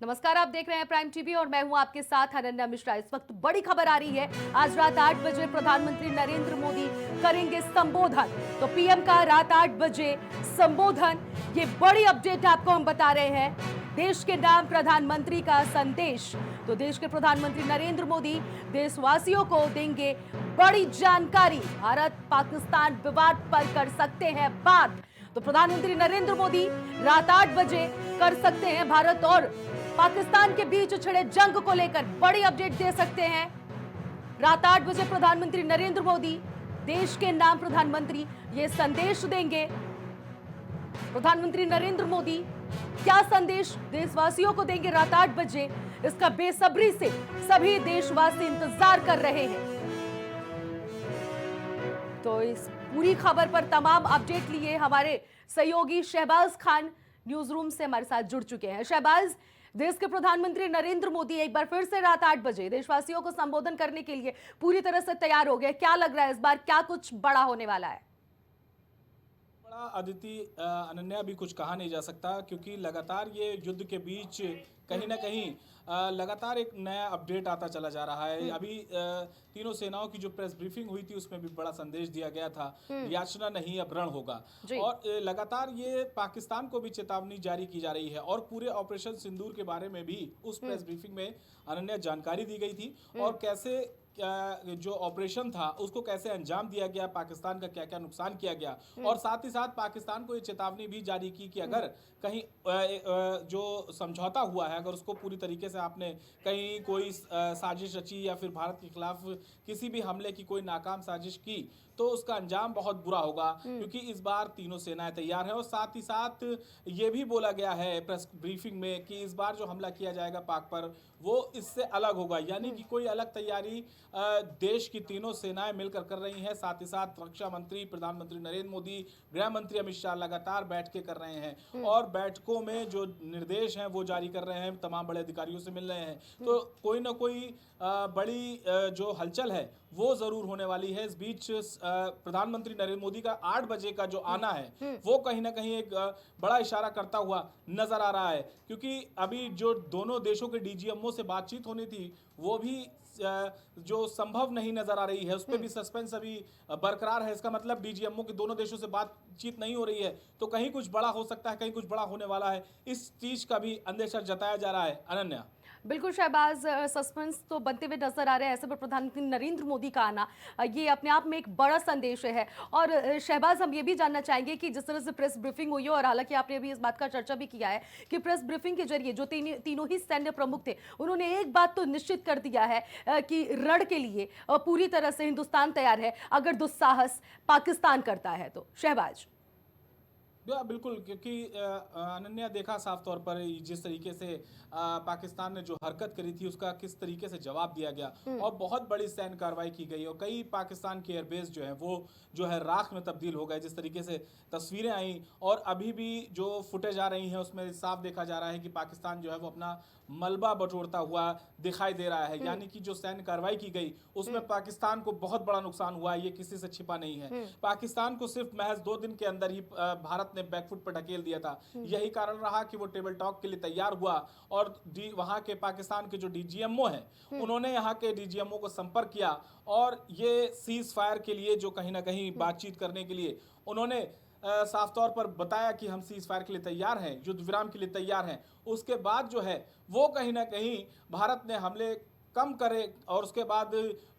नमस्कार, आप देख रहे हैं प्राइम टीवी और मैं हूं आपके साथ अनन्या मिश्रा। इस वक्त बड़ी खबर आ रही है। आज रात 8 बजे प्रधानमंत्री नरेंद्र मोदी करेंगे संबोधन। तो पीएम का रात 8 बजे संबोधन, ये बड़ी अपडेट आपको हम बता रहे हैं। देश के नाम प्रधानमंत्री का संदेश। तो देश के प्रधानमंत्री नरेंद्र मोदी देशवासियों को देंगे बड़ी जानकारी। भारत पाकिस्तान विवाद पर कर सकते हैं बात। तो प्रधानमंत्री नरेंद्र मोदी रात 8 बजे कर सकते हैं भारत और पाकिस्तान के बीच छिड़े जंग को लेकर बड़ी अपडेट दे सकते हैं। रात 8 बजे प्रधानमंत्री नरेंद्र मोदी देश के नाम प्रधानमंत्री ये संदेश देंगे। प्रधानमंत्री नरेंद्र मोदी क्या संदेश देशवासियों को देंगे रात 8 बजे, इसका बेसब्री से सभी देशवासी इंतजार कर रहे हैं। तो इस पूरी खबर पर तमाम अपडेट लिए हमारे सहयोगी शहबाज खान न्यूज रूम से हमारे साथ जुड़ चुके हैं। शहबाज, देश के प्रधानमंत्री नरेंद्र मोदी एक बार फिर से रात 8 बजे देशवासियों को संबोधन करने के लिए पूरी तरह से तैयार हो गए। क्या लग रहा है इस बार क्या कुछ बड़ा होने वाला है? बड़ा अदिति अनन्या भी कुछ कहा नहीं जा सकता, क्योंकि लगातार ये युद्ध के बीच कहीं ना कहीं लगातार एक नया अपडेट आता चला जा रहा है। अभी तीनों सेनाओं की जो प्रेस ब्रीफिंग हुई थी उसमें भी बड़ा संदेश दिया गया था, याचना नहीं अब रण होगा। और लगातार ये पाकिस्तान को भी चेतावनी जारी की जा रही है और पूरे ऑपरेशन सिंदूर के बारे में भी उस प्रेस ब्रीफिंग में अनन्या जानकारी दी गई थी और कैसे जो ऑपरेशन था उसको कैसे अंजाम दिया गया, पाकिस्तान का क्या क्या नुकसान किया गया। और साथ ही साथ पाकिस्तान को ये चेतावनी भी जारी की कि अगर कहीं जो समझौता हुआ है अगर उसको पूरी तरीके से आपने कहीं कोई साजिश रची या फिर भारत के खिलाफ किसी भी हमले की कोई नाकाम साजिश की तो उसका अंजाम बहुत बुरा होगा, क्योंकि इस बार तीनों सेनाएं तैयार हैं। और साथ ही साथ ये भी बोला गया है प्रेस ब्रीफिंग में कि इस बार जो हमला किया जाएगा पाक पर वो इससे अलग होगा, यानी कि कोई अलग तैयारी देश की तीनों सेनाएं मिलकर कर रही हैं। साथ ही साथ रक्षा मंत्री प्रधानमंत्री नरेंद्र मोदी, गृह मंत्री अमित शाह लगातार बैठकें कर रहे हैं और बैठकों में जो निर्देश हैं वो जारी कर रहे हैं, तमाम बड़े अधिकारियों से मिल रहे हैं। तो कोई ना कोई बड़ी जो हलचल है वो जरूर होने वाली है। इस बीच प्रधानमंत्री नरेंद्र मोदी का 8 बजे का जो आना है वो कहीं ना कहीं एक बड़ा इशारा करता हुआ नजर आ रहा है, क्योंकि अभी जो दोनों देशों के डीजीएमओ से बातचीत होनी थी वो भी जो संभव नहीं नजर आ रही है, उस पर भी सस्पेंस अभी बरकरार है। इसका मतलब डीजीएमओ के दोनों देशों से बातचीत नहीं हो रही है, तो कहीं कुछ बड़ा हो सकता है, कहीं कुछ बड़ा होने वाला है। इस चीज का भी अंदेशा जताया जा रहा है। अनन्या, बिल्कुल शहबाज, सस्पेंस तो बनते हुए नजर आ रहे हैं। ऐसे पर प्रधानमंत्री नरेंद्र मोदी का आना ये अपने आप में एक बड़ा संदेश है। और शहबाज, हम ये भी जानना चाहेंगे कि जिस तरह से प्रेस ब्रीफिंग हुई है और हालांकि आपने अभी इस बात का चर्चा भी किया है कि प्रेस ब्रीफिंग के जरिए जो तीनों ही सैन्य प्रमुख थे उन्होंने एक बात तो निश्चित कर दिया है कि रण के लिए पूरी तरह से हिंदुस्तान तैयार है अगर दुस्साहस पाकिस्तान करता है तो। शहबाज, बिल्कुल, क्योंकि अनन्या देखा साफ तौर पर जिस तरीके से पाकिस्तान ने जो हरकत करी थी उसका किस तरीके से जवाब दिया गया और बहुत बड़ी सैन्य कार्रवाई की गई और कई पाकिस्तान के एयरबेस जो है वो जो है राख में तब्दील हो गए। जिस तरीके से तस्वीरें आई और अभी भी जो फुटेज आ रही हैं उसमें साफ देखा जा रहा है कि पाकिस्तान जो है वो अपना मलबा बटोरता हुआ दिखाई दे रहा है, यानी कि जो सैन्य कार्रवाई की गई उसमें पाकिस्तान को बहुत बड़ा नुकसान हुआ है, ये किसी से छिपा नहीं है। पाकिस्तान को सिर्फ महज 2 दिन के अंदर ही भारत ने बैकफुट पर ढकेल दिया था। यही कारण रहा कि वो टेबल टॉक के लिए तैयार हुआ और वहां के पाकिस्तान के जो डीजीएमओ हैं उन्होंने यहाँ के डीजीएमओ को संपर्क किया और ये सीज फायर के लिए जो कहीं ना कहीं बातचीत करने के लिए उन्होंने साफ तौर पर बताया कि हम सीज फायर के लिए तैयार हैं, युद्ध विराम के लिए तैयार हैं। उसके बाद जो है वो कहीं ना कहीं भारत ने हमले कम करे और उसके बाद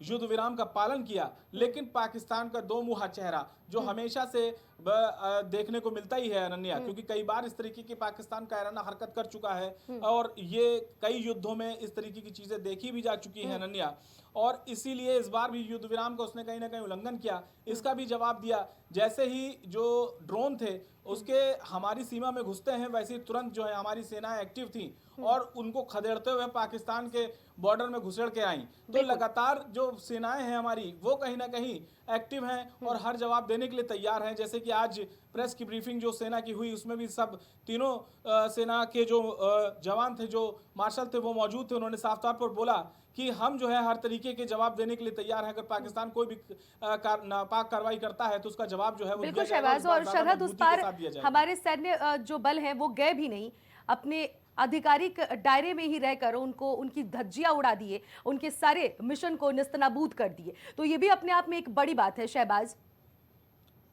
युद्ध विराम का पालन किया। लेकिन पाकिस्तान का दो मुहा चेहरा जो हमेशा से देखने को मिलता ही है अनन्या, क्योंकि कई बार इस तरीके की पाकिस्तान कायराना हरकत कर चुका है और ये कई युद्धों में इस तरीके की चीजें देखी भी जा चुकी हैं अनन्या। और इसीलिए इस बार भी युद्ध विराम का उसने कहीं ना कहीं उल्लंघन किया, इसका भी जवाब दिया। जैसे ही जो ड्रोन थे उसके हमारी सीमा में घुसते हैं वैसे ही तुरंत जो है हमारी सेनाएं एक्टिव थी और उनको खदेड़ते हुए पाकिस्तान के बॉर्डर में घुसड़ के आई। तो लगातार जो सेनाएं हैं हमारी वो कहीं ना कहीं एक्टिव हैं और हर जवाब देने के लिए तैयार हैं। जैसे कि आज प्रेस की ब्रीफिंग जो सेना की हुई उसमें भी सब तीनों सेना के जो जवान थे, जो मार्शल थे, वो मौजूद थे। उन्होंने साफ तौर पर बोला कि हम जो है हर तरीके के जवाब देने के लिए तैयार हैं। अगर पाकिस्तान कोई भी नापाक कार्रवाई करता है तो उसका जवाब जो है वो बिल्कुल दिया जाएगा, शहबाज, और ज्यादा शरहद उस मजबूती पार के साथ दिया जाएगा। हमारे सैन्य जो बल हैं वो गए भी नहीं, अपने आधिकारिक दायरे में ही रहकर उनको उनकी धज्जियां उड़ा दिए, उनके सारे मिशन को निस्तनाबूद कर दिए। तो ये भी अपने आप में एक बड़ी बात है शहबाज।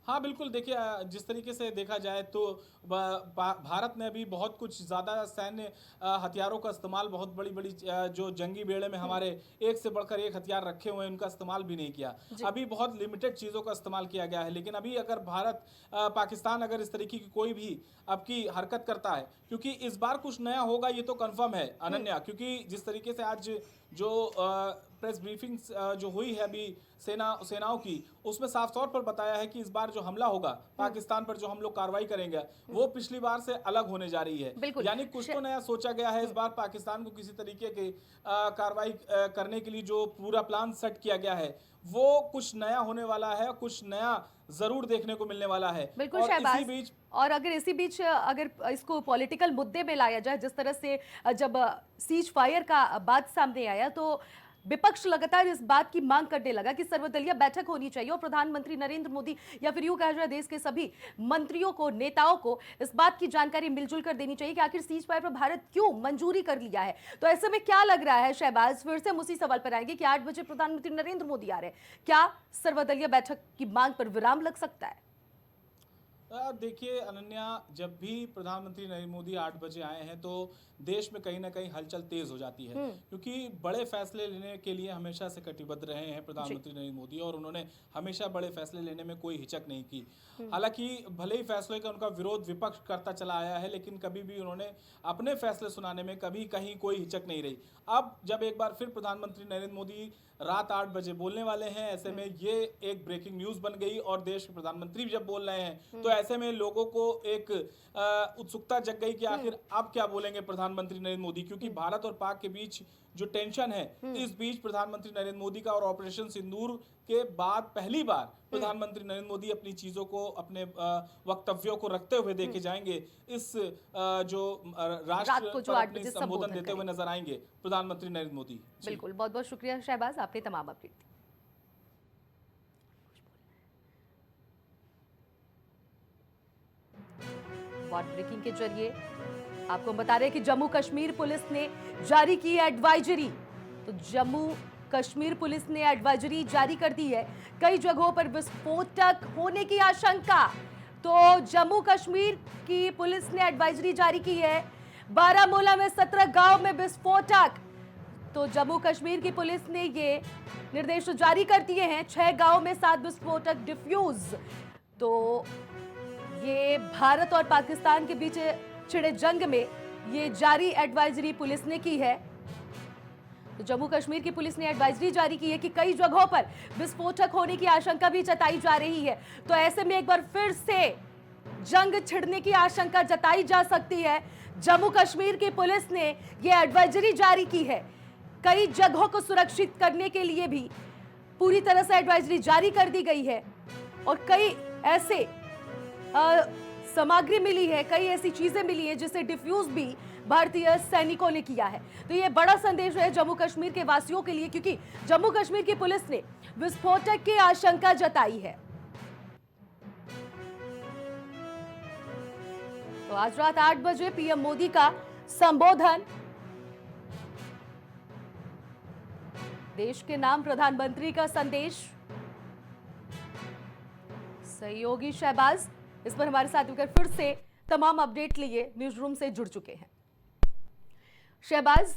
हाँ बिल्कुल, देखिए जिस तरीके से देखा जाए तो भारत ने अभी बहुत कुछ ज़्यादा सैन्य हथियारों का इस्तेमाल, बहुत बड़ी बड़ी जो जंगी बेड़े में हमारे एक से बढ़कर एक हथियार रखे हुए हैं, उनका इस्तेमाल भी नहीं किया। अभी बहुत लिमिटेड चीज़ों का इस्तेमाल किया गया है। लेकिन अभी अगर पाकिस्तान अगर इस तरीके की कोई भी अब की हरकत करता है, क्योंकि इस बार कुछ नया होगा ये तो कंफर्म है अनन्या, क्योंकि जिस तरीके से आज जो प्रेस ब्रीफिंग जो हुई है अभी सेनाओं की, उसमें साफ तौर पर बताया है कि इस बार जो हमला होगा पाकिस्तान पर, जो हम लोग कार्रवाई करेंगे, वो पिछली बार से अलग होने जा रही है। यानी कुछ तो नया सोचा गया है इस बार। पाकिस्तान को किसी तरीके की कार्रवाई करने के लिए जो पूरा प्लान सेट किया गया है वो कुछ नया होने वाला है, कुछ नया जरूर देखने को मिलने वाला है। बिल्कुल और शहबाज, इसी बीच अगर इसी बीच अगर इसको पॉलिटिकल मुद्दे में लाया जाए, जिस तरह से जब सीज फायर का बात सामने आया तो विपक्ष लगातार इस बात की मांग करने लगा कि सर्वदलीय बैठक होनी चाहिए और प्रधानमंत्री नरेंद्र मोदी, या फिर यूं कहा जाए देश के सभी मंत्रियों को, नेताओं को इस बात की जानकारी मिलजुल कर देनी चाहिए कि आखिर सीज फायर पर भारत क्यों मंजूरी कर लिया है। तो ऐसे में क्या लग रहा है शहबाज, फिर से हम उसी सवाल पर आएंगे कि 8 बजे प्रधानमंत्री नरेंद्र मोदी आ रहे हैं, क्या सर्वदलीय बैठक की मांग पर विराम लग सकता है? देखिए अनन्या, जब भी प्रधानमंत्री नरेंद्र मोदी 8 बजे आए हैं तो देश में कहीं ना कहीं हलचल तेज हो जाती है, क्योंकि बड़े फैसले लेने के लिए हमेशा से कटिबद्ध रहे हैं प्रधानमंत्री नरेंद्र मोदी, और उन्होंने हमेशा बड़े फैसले लेने में कोई हिचक नहीं की। हालांकि भले ही फैसले का उनका विरोध विपक्ष करता चला आया है, लेकिन कभी भी उन्होंने अपने फैसले सुनाने में कभी कहीं कोई हिचक नहीं रही। अब जब एक बार फिर प्रधानमंत्री नरेंद्र मोदी रात 8 बजे बोलने वाले हैं, ऐसे में ये एक ब्रेकिंग न्यूज बन गई, और देश के प्रधानमंत्री भी जब बोल रहे हैं तो ऐसे में लोगों को एक उत्सुकता जग गई कि आखिर अब क्या बोलेंगे प्रधानमंत्री नरेंद्र मोदी, क्योंकि भारत और पाक के बीच जो टेंशन है, इस बीच प्रधानमंत्री नरेंद्र मोदी का और ऑपरेशन सिंदूर के बाद पहली बार प्रधानमंत्री नरेंद्र मोदी अपनी चीजों को, अपने वक्तव्यों को रखते हुए देखे जाएंगे। इस जो राष्ट्र को अपने संबोधन देते हुए नजर आएंगे प्रधानमंत्री नरेंद्र मोदी। बिल्कुल, बहुत बहुत शुक्रिया शहबाज, आपने तमाम अपडेट दी। वॉट ब्रेकिंग के जरिए आपको बता रहे हैं कि जम्मू कश्मीर पुलिस ने जारी की एडवाइजरी। तो जम्मू कश्मीर पुलिस ने एडवाइजरी जारी कर दी है, कई जगहों पर विस्फोटक होने की आशंका। तो जम्मू कश्मीर की पुलिस ने एडवाइजरी जारी की है, बारामूला में 17 गांव में विस्फोटक। तो जम्मू कश्मीर की पुलिस ने ये निर्देश जारी कर दिए हैं, 6 गांव में 7 विस्फोटक डिफ्यूज। तो ये भारत और पाकिस्तान के बीच छिड़े जंग में ये जारी एडवाइजरी पुलिस ने की है। तो जम्मू कश्मीर की पुलिस ने एडवाइजरी जारी की है कि कई जगहों पर विस्फोटक होने की आशंका भी जताई जा रही है। तो ऐसे में एक बार फिर से जंग छिड़ने की आशंका जताई जा सकती है। जम्मू कश्मीर की पुलिस ने यह एडवाइजरी जारी की है, कई जगहों को सुरक्षित करने के लिए भी पूरी तरह से एडवाइजरी जारी कर दी गई है, और कई ऐसे सामग्री मिली है, कई ऐसी चीजें मिली है जिसे डिफ्यूज भी भारतीय सैनिकों ने किया है। तो ये बड़ा संदेश है जम्मू कश्मीर के वासियों के लिए, क्योंकि जम्मू कश्मीर की पुलिस ने विस्फोटक की आशंका जताई है। तो आज रात 8 बजे पीएम मोदी का संबोधन, देश के नाम प्रधानमंत्री का संदेश। सहयोगी शहबाज इस पर हमारे साथ होकर फिर से तमाम अपडेट लिए न्यूज रूम से जुड़ चुके हैं। शहबाज,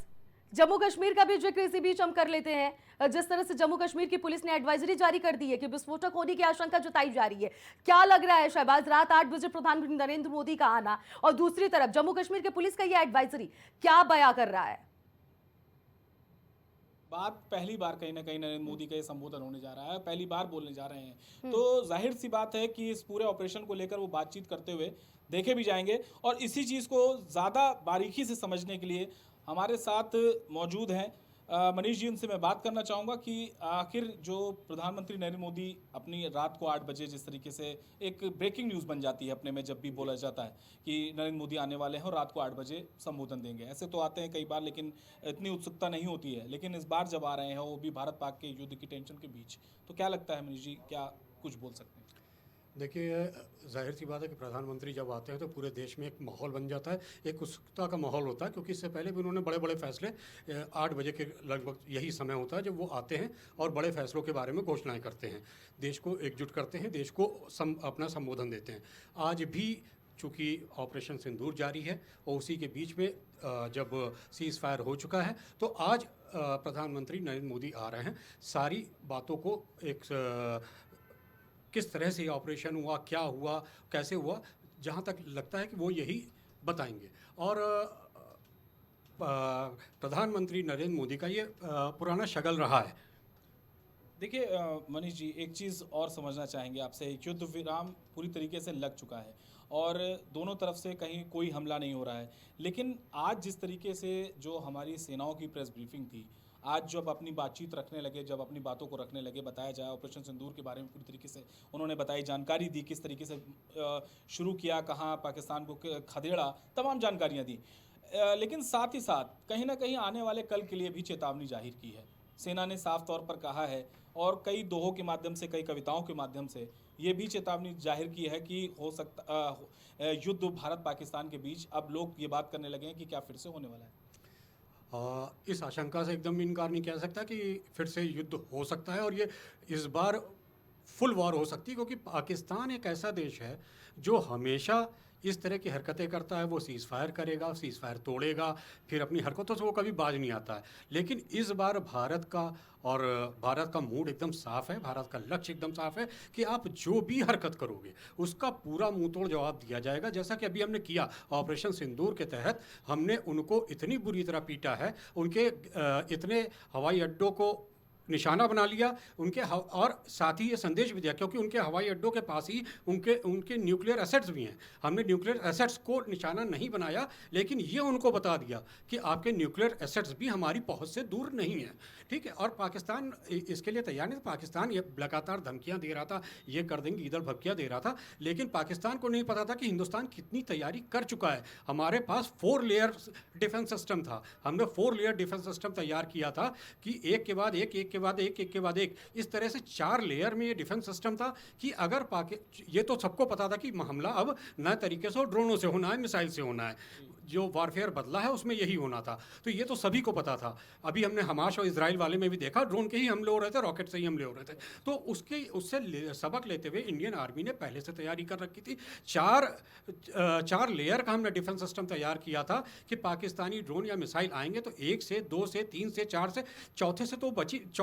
जम्मू कश्मीर का भी जिक्र इसी बीच हम कर लेते हैं। जिस तरह से जम्मू कश्मीर की पुलिस ने एडवाइजरी जारी कर दी है कि विस्फोटक होने की आशंका जताई जा रही है, क्या लग रहा है शहबाज, रात 8 बजे प्रधानमंत्री नरेंद्र मोदी का आना और दूसरी तरफ जम्मू कश्मीर की पुलिस का यह एडवाइजरी क्या बयां कर रहा है? बात पहली बार कहीं ना कहीं नरेंद्र मोदी का ये संबोधन होने जा रहा है, पहली बार बोलने जा रहे हैं, तो जाहिर सी बात है कि इस पूरे ऑपरेशन को लेकर वो बातचीत करते हुए देखे भी जाएंगे। और इसी चीज़ को ज़्यादा बारीकी से समझने के लिए हमारे साथ मौजूद हैं मनीष जी, उनसे मैं बात करना चाहूँगा कि आखिर जो प्रधानमंत्री नरेंद्र मोदी अपनी रात को 8 बजे जिस तरीके से एक ब्रेकिंग न्यूज़ बन जाती है अपने में, जब भी बोला जाता है कि नरेंद्र मोदी आने वाले हैं और रात को 8 बजे संबोधन देंगे। ऐसे तो आते हैं कई बार, लेकिन इतनी उत्सुकता नहीं होती है। लेकिन इस बार जब आ रहे हैं, वो भी भारत पाक के युद्ध की टेंशन के बीच, तो क्या लगता है मनीष जी, क्या कुछ बोल सकते हैं? देखिए, ज़ाहिर सी बात है कि प्रधानमंत्री जब आते हैं तो पूरे देश में एक माहौल बन जाता है, एक उत्सुकता का माहौल होता है, क्योंकि इससे पहले भी उन्होंने बड़े बड़े फैसले 8 बजे के लगभग यही समय होता है जब वो आते हैं और बड़े फैसलों के बारे में घोषणाएं करते हैं, देश को एकजुट करते हैं, देश को अपना संबोधन देते हैं। आज भी चूँकि ऑपरेशन सिंदूर जारी है और उसी के बीच में जब सीज़ फायर हो चुका है, तो आज प्रधानमंत्री नरेंद्र मोदी आ रहे हैं। सारी बातों को एक किस तरह से ऑपरेशन हुआ, क्या हुआ, कैसे हुआ, जहाँ तक लगता है कि वो यही बताएंगे। और प्रधानमंत्री नरेंद्र मोदी का ये पुराना शगल रहा है। देखिए मनीष जी, एक चीज़ और समझना चाहेंगे आपसे। युद्ध विराम पूरी तरीके से लग चुका है और दोनों तरफ से कहीं कोई हमला नहीं हो रहा है, लेकिन आज जिस तरीके से जो हमारी सेनाओं की प्रेस ब्रीफिंग थी, आज जब अपनी बातचीत रखने लगे, जब अपनी बातों को रखने लगे, बताया जाए ऑपरेशन सिंदूर के बारे में पूरी तरीके से उन्होंने बताई, जानकारी दी, किस तरीके से शुरू किया, कहाँ पाकिस्तान को खदेड़ा, तमाम जानकारियाँ दी। लेकिन साथ ही साथ कहीं ना कहीं आने वाले कल के लिए भी चेतावनी जाहिर की है। सेना ने साफ तौर पर कहा है और कई दोहों के माध्यम से, कई कविताओं के माध्यम से ये भी चेतावनी जाहिर की है कि हो सकता युद्ध भारत पाकिस्तान के बीच, अब लोग ये बात करने लगे हैं कि क्या फिर से होने वाला है। इस आशंका से एकदम इनकार नहीं किया जा सकता कि फिर से युद्ध हो सकता है और ये इस बार फुल वॉर हो सकती है, क्योंकि पाकिस्तान एक ऐसा देश है जो हमेशा इस तरह की हरकतें करता है। वो सीज़ फायर करेगा, सीज़ फायर तोड़ेगा, फिर अपनी हरकतों से वो कभी बाज नहीं आता है। लेकिन इस बार भारत का मूड एकदम साफ है, भारत का लक्ष्य एकदम साफ है कि आप जो भी हरकत करोगे उसका पूरा मुंह तोड़ जवाब दिया जाएगा। जैसा कि अभी हमने किया ऑपरेशन सिंदूर के तहत, हमने उनको इतनी बुरी तरह पीटा है, उनके इतने हवाई अड्डों को निशाना बना लिया उनके, और साथ ही ये संदेश भी दिया, क्योंकि उनके हवाई अड्डों के पास ही उनके न्यूक्लियर एसेट्स भी हैं। हमने न्यूक्लियर एसेट्स को निशाना नहीं बनाया, लेकिन ये उनको बता दिया कि आपके न्यूक्लियर एसेट्स भी हमारी पहुंच से दूर नहीं है। ठीक है, और पाकिस्तान इसके लिए तैयार नहीं था। पाकिस्तान ये लगातार धमकियां दे रहा था, ये कर देंगे, इधर भपकियां दे रहा था, लेकिन पाकिस्तान को नहीं पता था कि हिंदुस्तान कितनी तैयारी कर चुका है। हमारे पास 4 लेयर डिफेंस सिस्टम था। हमने 4 लेयर डिफेंस सिस्टम तैयार किया था कि एक के बाद एक, एक के बाद एक, एक के बाद एक, इस तरह से 4 लेयर में ये डिफेंस सिस्टम था कि अगर ये तो सबको पता था कि हमला अब नए तरीके से ड्रोनों से होना है, मिसाइल से होना है, जो वारफेयर बदला है उसमें यही होना था। तो ये तो सभी को पता था। अभी हमने हमास और इजराइल वाले में भी देखा, ड्रोन के ही हमले हो रहे थे, रॉकेट से ही हमले हो रहे थे। तो उससे सबक लेते हुए इंडियन आर्मी ने पहले से तैयारी कर रखी थी। 4 लेयर का हमने डिफेंस सिस्टम तैयार किया था कि पाकिस्तानी ड्रोन या मिसाइल आएंगे तो 1 से 2 से 3 से 4 से, चौथे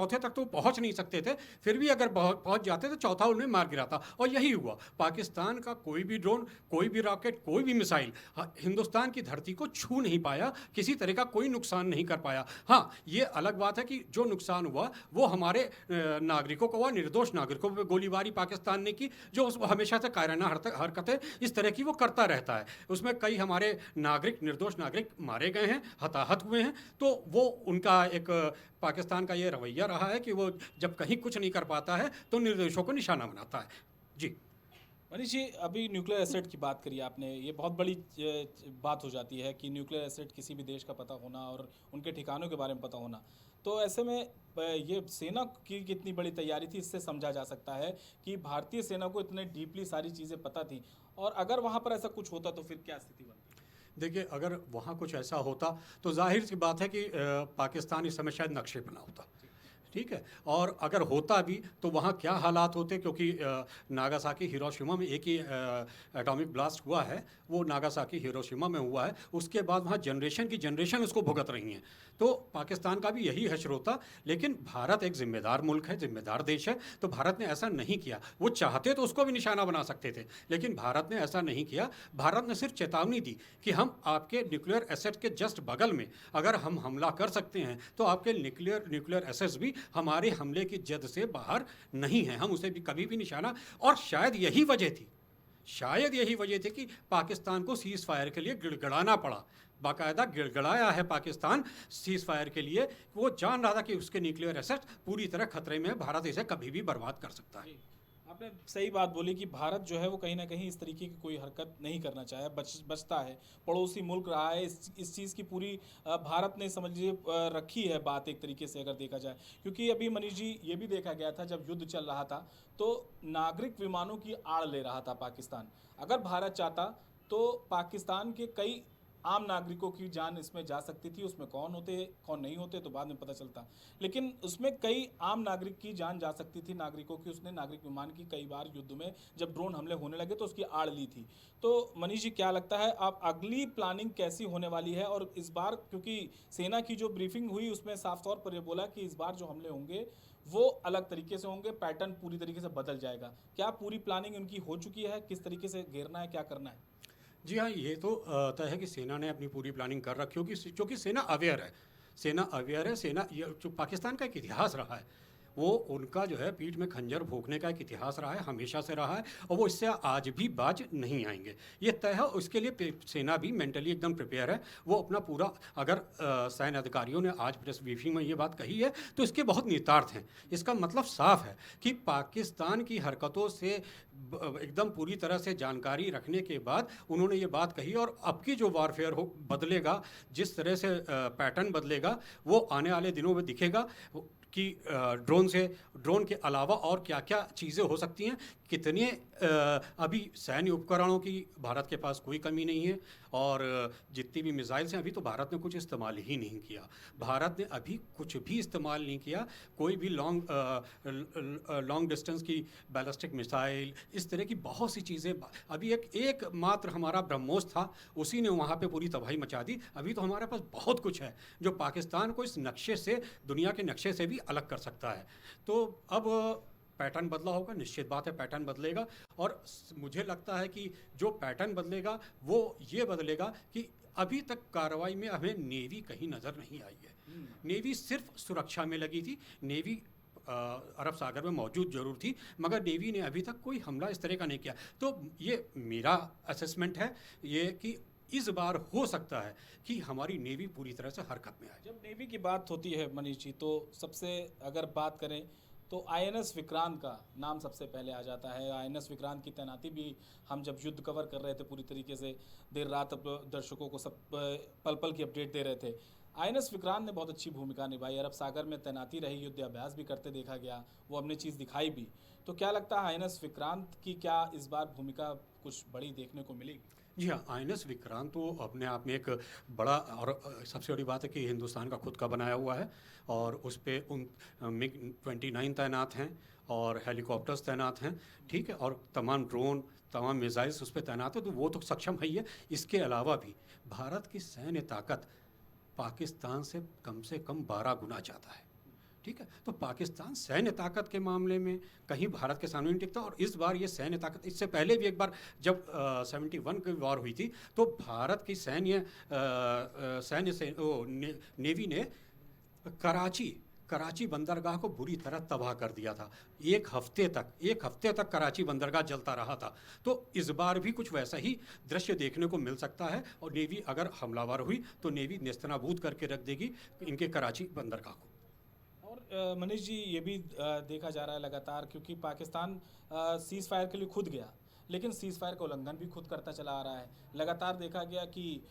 तक तो पहुंच नहीं सकते थे, फिर भी अगर पहुंच जाते तो चौथा उन्हें मार गिराता। और यही हुआ। पाकिस्तान का कोई भी ड्रोन, कोई भी रॉकेट, कोई भी मिसाइल हिंदुस्तान की धरती को छू नहीं पाया, किसी तरह का कोई नुकसान नहीं कर पाया। हाँ, ये अलग बात है कि जो नुकसान हुआ वो हमारे नागरिकों को हुआ, निर्दोष नागरिकों पर गोलीबारी पाकिस्तान ने की, जो हमेशा से कायराना हरकतें इस तरह की वो करता रहता है। उसमें कई हमारे नागरिक, निर्दोष नागरिक मारे गए हैं, हताहत हुए हैं। तो वो उनका एक पाकिस्तान का ये रवैया रहा है कि वो जब कहीं कुछ नहीं कर पाता है तो निर्दोषों को निशाना बनाता है। जी मनीष जी, अभी न्यूक्लियर एसेट की बात करी आपने, ये बहुत बड़ी बात हो जाती है कि न्यूक्लियर एसेट किसी भी देश का पता होना और उनके ठिकानों के बारे में पता होना। तो ऐसे में ये सेना की कितनी बड़ी तैयारी थी, इससे समझा जा सकता है कि भारतीय सेना को इतने डीपली सारी चीज़ें पता थी। और अगर वहाँ पर ऐसा कुछ होता तो फिर क्या स्थिति बनती? देखिए, अगर वहाँ कुछ ऐसा होता तो जाहिर सी बात है कि पाकिस्तान इस समय शायद नक्शे बना होता। ठीक है, और अगर होता भी तो वहाँ क्या हालात होते, क्योंकि नागासाकी हिरोशिमा में एक ही एटॉमिक ब्लास्ट हुआ है, वो नागासाकी हिरोशिमा में हुआ है। उसके बाद वहाँ जनरेशन की जनरेशन उसको भुगत रही हैं। तो पाकिस्तान का भी यही हश्र होता। लेकिन भारत एक जिम्मेदार मुल्क है, जिम्मेदार देश है, तो भारत ने ऐसा नहीं किया। वो चाहते तो उसको भी निशाना बना सकते थे, लेकिन भारत ने ऐसा नहीं किया। भारत ने सिर्फ चेतावनी दी कि हम आपके न्यूक्लियर एसेट के जस्ट बगल में अगर हम हमला कर सकते हैं तो आपके न्यूक्लियर एसेट्स भी हमारे हमले की जद से बाहर नहीं है, हम उसे भी कभी भी निशाना। और शायद यही वजह थी, शायद यही वजह थी कि पाकिस्तान को सीज़ फायर के लिए गिड़गिड़ाना पड़ा। बाकायदा गिड़गिड़ाया है पाकिस्तान सीज़ फायर के लिए। वो जान रहा था कि उसके न्यूक्लियर एसेट पूरी तरह खतरे में है, भारत इसे कभी भी बर्बाद कर सकता है। आपने सही बात बोली कि भारत जो है वो कहीं ना कहीं इस तरीके की कोई हरकत नहीं करना चाहे, बचता है, पड़ोसी मुल्क रहा है। इस चीज़ की पूरी भारत ने समझ लीजिए रखी है बात एक तरीके से अगर देखा जाए। क्योंकि अभी मनीष जी ये भी देखा गया था जब युद्ध चल रहा था तो नागरिक विमानों की आड़ ले रहा था पाकिस्तान। अगर भारत चाहता तो पाकिस्तान के कई आम नागरिकों की जान इसमें जा सकती थी। उसमें कौन होते कौन नहीं होते तो बाद में पता चलता, लेकिन उसमें कई आम नागरिक की जान जा सकती थी, नागरिकों की। उसने नागरिक विमान की कई बार युद्ध में जब ड्रोन हमले होने लगे तो उसकी आड़ ली थी। तो मनीष जी क्या लगता है अब अगली प्लानिंग कैसी होने वाली है? और इस बार क्योंकि सेना की जो ब्रीफिंग हुई उसमें साफ तौर पर यह बोला कि इस बार जो हमले होंगे वो अलग तरीके से होंगे, पैटर्न पूरी तरीके से बदल जाएगा। क्या पूरी प्लानिंग उनकी हो चुकी है? किस तरीके से घेरना है, क्या करना है? जी हाँ, ये तो तय है कि सेना ने अपनी पूरी प्लानिंग कर रखी होगी, क्योंकि सेना अवेयर है। सेना ये जो पाकिस्तान का एक इतिहास रहा है, वो उनका जो है पीठ में खंजर भोंकने का एक इतिहास रहा है, हमेशा से रहा है, और वो इससे आज भी बाज नहीं आएंगे, ये तय है। उसके लिए सेना भी मेंटली एकदम प्रिपेयर है। वो अपना पूरा, अगर सैन्य अधिकारियों ने आज प्रेस ब्रीफिंग में ये बात कही है तो इसके बहुत निहितार्थ हैं। इसका मतलब साफ है कि पाकिस्तान की हरकतों से एकदम पूरी तरह से जानकारी रखने के बाद उन्होंने ये बात कही। और अब की जो वॉरफेयर हो बदलेगा, जिस तरह से पैटर्न बदलेगा, वो आने वाले दिनों में दिखेगा कि ड्रोन के अलावा और क्या क्या चीज़ें हो सकती हैं। कितने अभी सैन्य उपकरणों की भारत के पास कोई कमी नहीं है, और जितनी भी मिसाइल्स हैं अभी तो भारत ने कुछ इस्तेमाल ही नहीं किया। भारत ने अभी कुछ भी इस्तेमाल नहीं किया। कोई भी लॉन्ग डिस्टेंस की बैलिस्टिक मिसाइल, इस तरह की बहुत सी चीज़ें, अभी एक मात्र हमारा ब्रह्मोस था, उसी ने वहाँ पे पूरी तबाही मचा दी। अभी तो हमारे पास बहुत कुछ है जो पाकिस्तान को इस नक्शे से, दुनिया के नक्शे से भी अलग कर सकता है। तो अब पैटर्न बदला होगा, निश्चित बात है पैटर्न बदलेगा। और मुझे लगता है कि जो पैटर्न बदलेगा वो ये बदलेगा कि अभी तक कार्रवाई में हमें नेवी कहीं नज़र नहीं आई है। नेवी सिर्फ सुरक्षा में लगी थी। नेवी अरब सागर में मौजूद जरूर थी, मगर नेवी ने अभी तक कोई हमला इस तरह का नहीं किया। तो ये मेरा असेसमेंट है ये कि इस बार हो सकता है कि हमारी नेवी पूरी तरह से हरकत में आए। जब नेवी की बात होती है मनीष जी, तो सबसे अगर बात करें तो INS विक्रांत का नाम सबसे पहले आ जाता है। INS विक्रांत की तैनाती भी हम जब युद्ध कवर कर रहे थे पूरी तरीके से, देर रात दर्शकों को सब पल पल की अपडेट दे रहे थे। INS विक्रांत ने बहुत अच्छी भूमिका निभाई, अरब सागर में तैनाती रही, युद्ध अभ्यास भी करते देखा गया, वो हमने चीज़ दिखाई भी। तो क्या लगता है INS विक्रांत की क्या इस बार भूमिका कुछ बड़ी देखने को मिलेगी? जी हाँ, INS विक्रांत तो अपने आप में एक बड़ा, और सबसे बड़ी बात है कि हिंदुस्तान का खुद का बनाया हुआ है, और उस पर उन MiG-29 तैनात हैं और हेलीकॉप्टर्स तैनात हैं, ठीक है, और तमाम ड्रोन, तमाम मिसाइल्स उस पर तैनात है। तो वो तो सक्षम है ही है। इसके अलावा भी भारत की सैन्य ताकत पाकिस्तान से कम 12 गुना ज़्यादा है, ठीक है। तो पाकिस्तान सैन्य ताकत के मामले में कहीं भारत के सामने नहीं टिकता। और इस बार ये सैन्य ताकत, इससे पहले भी एक बार जब 71 की वॉर हुई थी तो भारत की नेवी ने कराची बंदरगाह को बुरी तरह तबाह कर दिया था। एक हफ्ते तक कराची बंदरगाह जलता रहा था। तो इस बार भी कुछ वैसा ही दृश्य देखने को मिल सकता है, और नेवी अगर हमलावर हुई तो नेवी नेस्तनाबूद करके रख देगी इनके कराची बंदरगाह को। और मनीष जी ये भी देखा जा रहा है लगातार, क्योंकि पाकिस्तान सीज़ फायर के लिए खुद गया, लेकिन सीज़ फायर का उल्लंघन भी खुद करता चला आ रहा है। लगातार देखा गया कि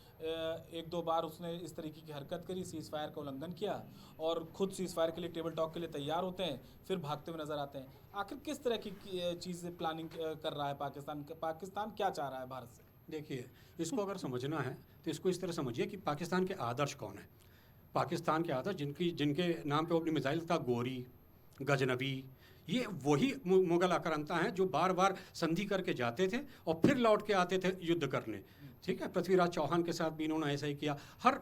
एक दो बार उसने इस तरीके की हरकत करी, सीज़ फायर का उल्लंघन किया, और खुद सीज़ फायर के लिए टेबल टॉक के लिए तैयार होते हैं, फिर भागते हुए नजर आते हैं। आखिर किस तरह की चीज़ें प्लानिंग कर रहा है पाकिस्तान क्या चाह रहा है भारत से? देखिए, इसको अगर समझना है तो इसको इस तरह समझिए कि पाकिस्तान के आदर्श कौन है। पाकिस्तान के आदर्श जिनके नाम पे वो अपनी मिसाइल का गोरी, गजनबी, ये वही मुगल आक्रांता हैं जो बार बार संधि करके जाते थे और फिर लौट के आते थे युद्ध करने, ठीक है। पृथ्वीराज चौहान के साथ भी इन्होंने ऐसा ही किया, हर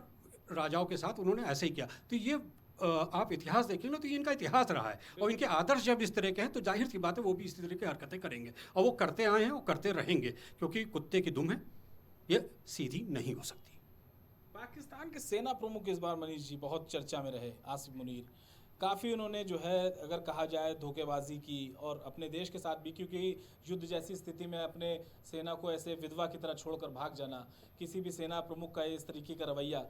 राजाओं के साथ उन्होंने ऐसे ही किया। तो ये आप इतिहास देखेंगे ना तो ये इनका इतिहास रहा है, और इनके आदर्श जब इस तरह के हैं तो जाहिर सी बात है वो भी इस तरह की हरकतें करेंगे, और वो करते आए हैं, वो करते रहेंगे, क्योंकि कुत्ते की दुम है, ये सीधी नहीं हो सकती। पाकिस्तान के सेना प्रमुख इस बार मनीष जी बहुत चर्चा में रहे, आसिफ मुनीर। काफ़ी उन्होंने जो है अगर कहा जाए धोखेबाजी की और अपने देश के साथ भी, क्योंकि युद्ध जैसी स्थिति में अपने सेना को ऐसे विधवा की तरह छोड़कर भाग जाना किसी भी सेना प्रमुख का इस तरीके का रवैया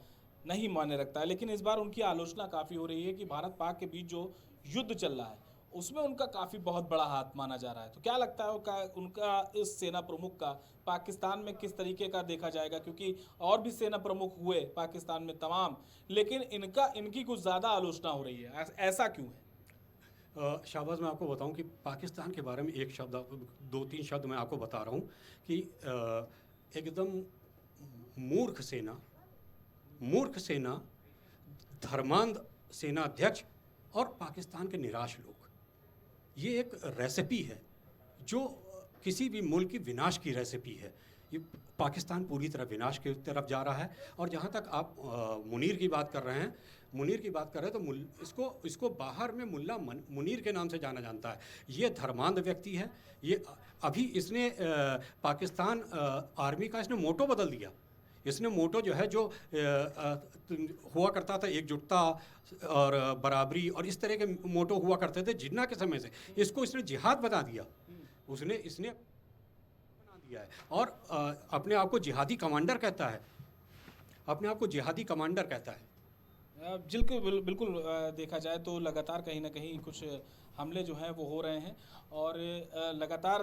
नहीं माने रखता है। लेकिन इस बार उनकी आलोचना काफ़ी हो रही है कि भारत पाक के बीच जो युद्ध चल रहा है उसमें उनका काफ़ी बहुत बड़ा हाथ माना जा रहा है। तो क्या लगता है उनका इस सेना प्रमुख का पाकिस्तान में किस तरीके का देखा जाएगा, क्योंकि और भी सेना प्रमुख हुए पाकिस्तान में तमाम, लेकिन इनकी कुछ ज़्यादा आलोचना हो रही है, ऐसा क्यों है? शाहबाज, मैं आपको बताऊं कि पाकिस्तान के बारे में एक शब्द, 2-3 शब्द मैं आपको बता रहा हूं कि एकदम मूर्ख सेना, धर्मांध सेना अध्यक्ष और पाकिस्तान के निराश लोग, ये एक रेसिपी है जो किसी भी मुल्क की विनाश की रेसिपी है। ये पाकिस्तान पूरी तरह विनाश की तरफ जा रहा है। और जहाँ तक आप मुनीर की बात कर रहे हैं, तो इसको बाहर में मुल्ला मुनीर के नाम से जाना जाता है। ये धर्मांध व्यक्ति है। ये अभी इसने पाकिस्तान आर्मी का इसने मोटो बदल दिया। इसने मोटो जो है, जो हुआ करता था एकजुटता और बराबरी और इस तरह के मोटो हुआ करते थे जिन्ना के समय से, इसको इसने जिहाद बना दिया। इसने बना दिया है और अपने आप को जिहादी कमांडर कहता है। बिल्कुल देखा जाए तो लगातार कहीं ना कहीं कुछ हमले जो हैं वो हो रहे हैं और लगातार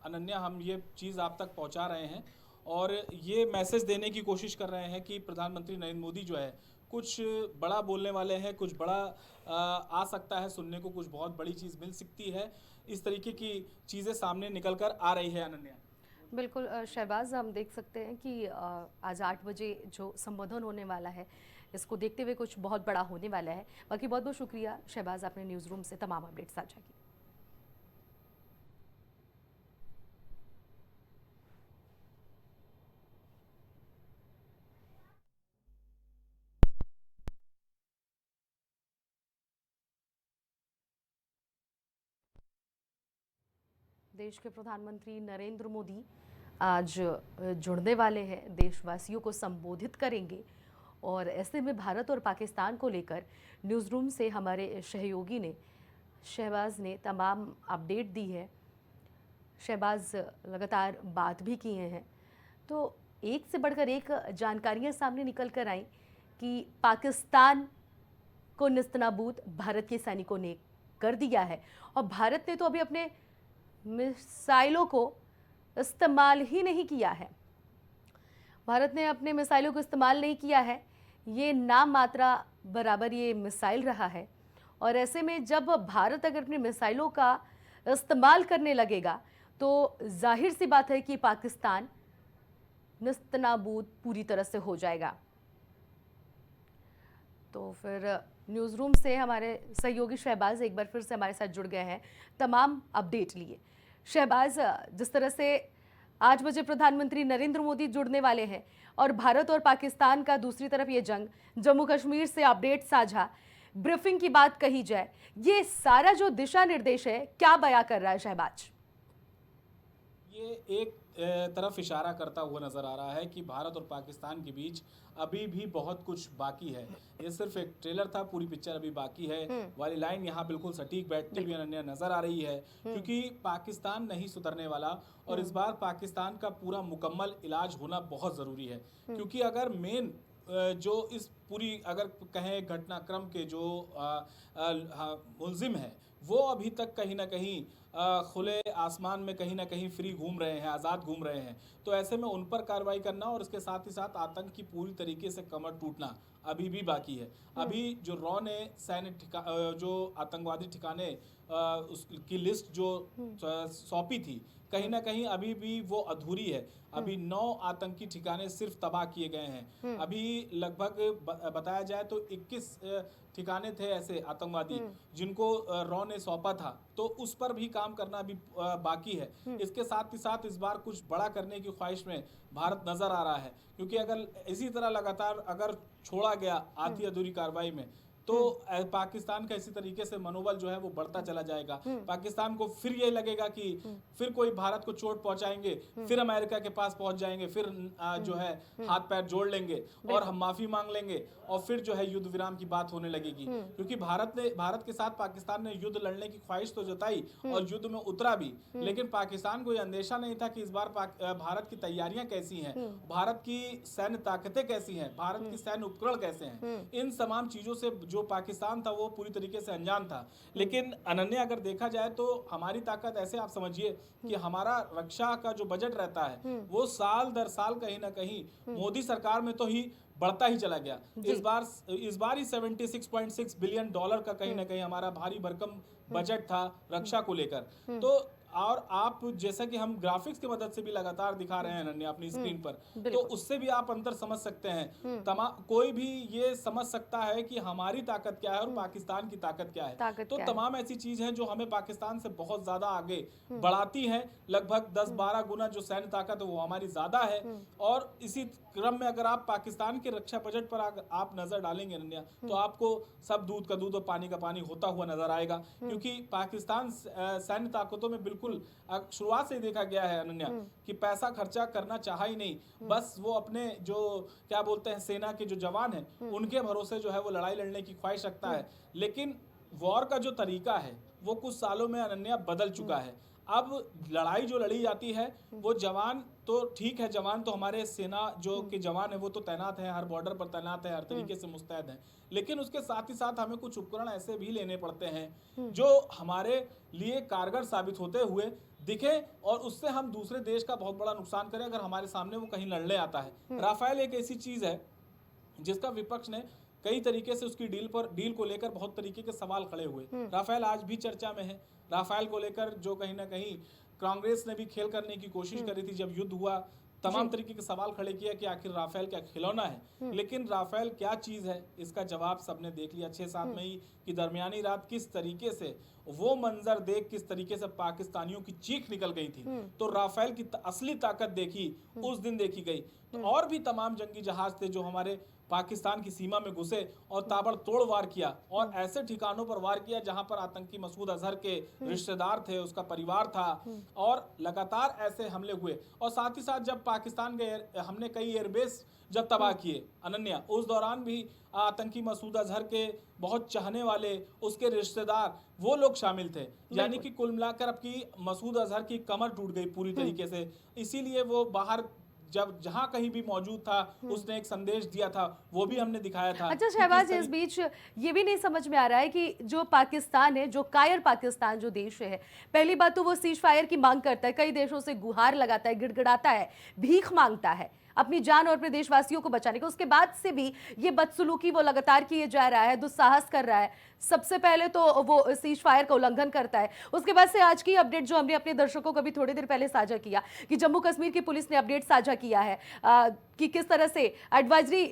अनन्या हम ये चीज़ आप तक पहुंचा रहे हैं और ये मैसेज देने की कोशिश कर रहे हैं कि प्रधानमंत्री नरेंद्र मोदी जो है कुछ बड़ा बोलने वाले हैं, कुछ बड़ा आ सकता है, सुनने को कुछ बहुत बड़ी चीज़ मिल सकती है। इस तरीके की चीज़ें सामने निकल कर आ रही है अनन्या। बिल्कुल शहबाज, हम देख सकते हैं कि आज 8 बजे जो संबोधन होने वाला है, इसको देखते हुए कुछ बहुत बड़ा होने वाला है। बाकी बहुत बहुत शुक्रिया शहबाज, आपने न्यूज़ रूम से तमाम अपडेट साझा की। देश के प्रधानमंत्री नरेंद्र मोदी आज जुड़ने वाले हैं, देशवासियों को संबोधित करेंगे और ऐसे में भारत और पाकिस्तान को लेकर न्यूज़ रूम से हमारे सहयोगी ने, शहबाज ने तमाम अपडेट दी है। शहबाज लगातार बात भी किए हैं, तो एक से बढ़कर एक जानकारियां सामने निकल कर आई कि पाकिस्तान को निस्तनाबूद भारत के सैनिकों ने कर दिया है और भारत ने तो अभी अपने मिसाइलों को इस्तेमाल ही नहीं किया है। भारत ने अपने मिसाइलों को इस्तेमाल नहीं किया है, ये नाम मात्रा बराबर ये मिसाइल रहा है। और ऐसे में जब भारत अगर अपनी मिसाइलों का इस्तेमाल करने लगेगा तो जाहिर सी बात है कि पाकिस्तान निस्तनाबूद पूरी तरह से हो जाएगा। तो फिर न्यूज़ रूम से हमारे सहयोगी शहबाज एक बार फिर से हमारे साथ जुड़ गए हैं तमाम अपडेट लिए। शहबाज, जिस तरह से 8 बजे प्रधानमंत्री नरेंद्र मोदी जुड़ने वाले हैं और भारत और पाकिस्तान का दूसरी तरफ ये जंग, जम्मू कश्मीर से अपडेट साझा, ब्रीफिंग की बात कही जाए, ये सारा जो दिशा निर्देश है क्या बयां कर रहा है शहबाज? ये एक तरफ इशारा करता हुआ नजर आ रहा है कि भारत और पाकिस्तान के बीच अभी भी बहुत कुछ बाकी है। ये सिर्फ एक ट्रेलर था, पूरी पिक्चर अभी बाकी है वाली लाइन यहाँ बिल्कुल सटीक बैठती हुई अनन्या नजर आ रही है, क्योंकि पाकिस्तान नहीं सुधरने वाला और इस बार पाकिस्तान का पूरा मुकम्मल इलाज होना बहुत ज़रूरी है। क्योंकि अगर मेन जो इस पूरी अगर कहें घटनाक्रम के जो मुलजिम है वो अभी तक कहीं ना कहीं खुले आसमान में कहीं ना कहीं फ्री घूम रहे हैं, आज़ाद घूम रहे हैं, तो ऐसे में उन पर कार्रवाई करना और उसके साथ ही साथ आतंक की पूरी तरीके से कमर टूटना अभी भी बाकी है। अभी जो रॉ ने जो आतंकवादी ठिकाने उसकी लिस्ट जो सौंपी थी, कहीं ना कहीं अभी भी वो अधूरी है। अभी 9 आतंकी ठिकाने सिर्फ तबाह किए गए हैं। अभी लगभग बताया जाए तो 21 ठिकाने थे ऐसे आतंकवादी जिनको रॉ ने सौंपा था, तो उस पर भी काम करना अभी बाकी है। इसके साथ ही साथ इस बार कुछ बड़ा करने की ख्वाहिश में भारत नजर आ रहा है, क्योंकि अगर इसी तरह लगातार अगर छोड़ा गया आधी अधूरी कार्रवाई में तो पाकिस्तान का इसी तरीके से मनोबल जो है वो बढ़ता चला जाएगा। पाकिस्तान को फिर ये लगेगा कि फिर कोई भारत को चोट पहुंचाएंगे, फिर अमेरिका के पास पहुंच जाएंगे, फिर जो है हाथ पैर जोड़ लेंगे और हम माफी मांग लेंगे और फिर जो है युद्ध विराम की बात होने लगेगी। क्योंकि भारत के साथ पाकिस्तान ने युद्ध लड़ने की ख्वाहिश तो जताई और युद्ध में उतरा भी, लेकिन पाकिस्तान को यह अंदेशा नहीं था कि इस बार भारत की तैयारियां कैसी हैं, भारत की सैन्य ताकतें कैसी हैं, भारत की सैन्य उपकरण कैसे हैं। इन तमाम चीजों से जो पाकिस्तान था वो पूरी तरीके से अनजान था। लेकिन अनन्या अगर देखा जाए तो हमारी ताकत ऐसे आप समझिए कि हमारा रक्षा का जो बजट रहता है वो साल दर साल कहीं ना कहीं मोदी सरकार में तो ही बढ़ता ही चला गया। इस बार ही $76.6 बिलियन का कहीं ना कहीं हमारा भारी भरकम बजट था रक्षा को लेकर। तो और आप जैसा कि हम ग्राफिक्स की मदद से भी लगातार दिखा रहे हैं अनन्या अपनी स्क्रीन पर, तो उससे भी आप अंतर समझ सकते हैं। कोई भी ये समझ सकता है कि हमारी ताकत क्या है और पाकिस्तान की ताकत क्या है। तो तमाम ऐसी चीज हैं जो हमें पाकिस्तान से बहुत ज्यादा आगे बढ़ाती हैं। लगभग 10-12 गुना जो सैन्य ताकत है वो हमारी ज्यादा है। और इसी क्रम में अगर आप पाकिस्तान के रक्षा बजट पर आप नजर डालेंगे अनन्या, तो आपको सब दूध का दूध और पानी का पानी होता हुआ नजर आएगा। क्योंकि पाकिस्तान सैन्य ताकतों में बिल्कुल शुरुआत से ही देखा गया है अनन्या कि पैसा खर्चा करना चाहा ही नहीं, बस वो अपने जो क्या बोलते हैं सेना के जो जवान हैं उनके भरोसे जो है वो लड़ाई लड़ने की ख्वाहिश रखता है। लेकिन वॉर का जो तरीका है वो कुछ सालों में अनन्या बदल चुका है। अब लड़ाई जो लड़ी जाती है वो जवान तो ठीक है, जवान तो हमारे सेना जो के जवान है वो तो तैनात हैं, हर बॉर्डर पर तैनात है, हर तरीके से मुस्तैद हैं। लेकिन उसके साथ ही साथ हमें कुछ उपकरण ऐसे भी लेने पड़ते हैं जो हमारे लिए कारगर साबित होते हुए दिखे और उससे हम दूसरे देश का बहुत बड़ा नुकसान करें अगर हमारे सामने वो कहीं लड़ने आता है। राफेल एक ऐसी चीज है जिसका विपक्ष ने कई तरीके से उसकी डील को लेकर बहुत तरीके के सवाल खड़े हुए। राफेल आज भी चर्चा में है। राफेल को लेकर जो कहीं ना कहीं कांग्रेस ने भी खेल करने की कोशिश करी थी जब युद्ध हुआ, तमाम तरीके के सवाल खड़े किया कि आखिर राफेल क्या खिलौना है। लेकिन राफेल क्या चीज है इसका जवाब सबने देख लिया 6-7 मई की दरमियानी रात। किस तरीके से वो मंजर देख किस तरीके से पाकिस्तानियों की चीख निकल गई थी। तो राफेल की असली ताकत देखी उस दिन देखी गई। तो और भी तमाम जंगी जहाज थे जो हमारे पाकिस्तान की सीमा में घुसे और ताबड़तोड़ वार किया और ऐसे ठिकानों पर वार किया जहां पर आतंकी मसूद अजहर के रिश्तेदार थे, उसका परिवार था, और लगातार ऐसे हमले हुए। और साथ ही साथ जब पाकिस्तान के हमने कई एयरबेस जब तबाह किए अनन्या, उस दौरान भी आतंकी मसूद अजहर के बहुत चाहने वाले उसके रिश्तेदार वो लोग शामिल थे। यानी कि कुल मिलाकर अब की मसूद अजहर की कमर टूट गई पूरी तरीके से। इसीलिए वो बाहर जब जहां कहीं भी मौजूद था उसने एक संदेश दिया था, वो भी हमने दिखाया था। अच्छा शहबाज, इस बीच ये भी नहीं समझ में आ रहा है कि जो पाकिस्तान है, जो कायर पाकिस्तान जो देश है, पहली बात तो वो सीज फायर की मांग करता है, कई देशों से गुहार लगाता है, गिड़गिड़ाता है, भीख मांगता है अपनी जान और अपने देशवासियों को बचाने का। उसके बाद से भी ये बदसलूकी वो लगातार किए जा रहा है, दुस्साहस कर रहा है। सबसे पहले तो वो सीज फायर का उल्लंघन करता है, उसके बाद से आज की अपडेट जो हमने अपने दर्शकों को भी थोड़ी देर पहले साझा किया कि जम्मू कश्मीर की पुलिस ने अपडेट साझा किया है कि किस तरह से एडवाइजरी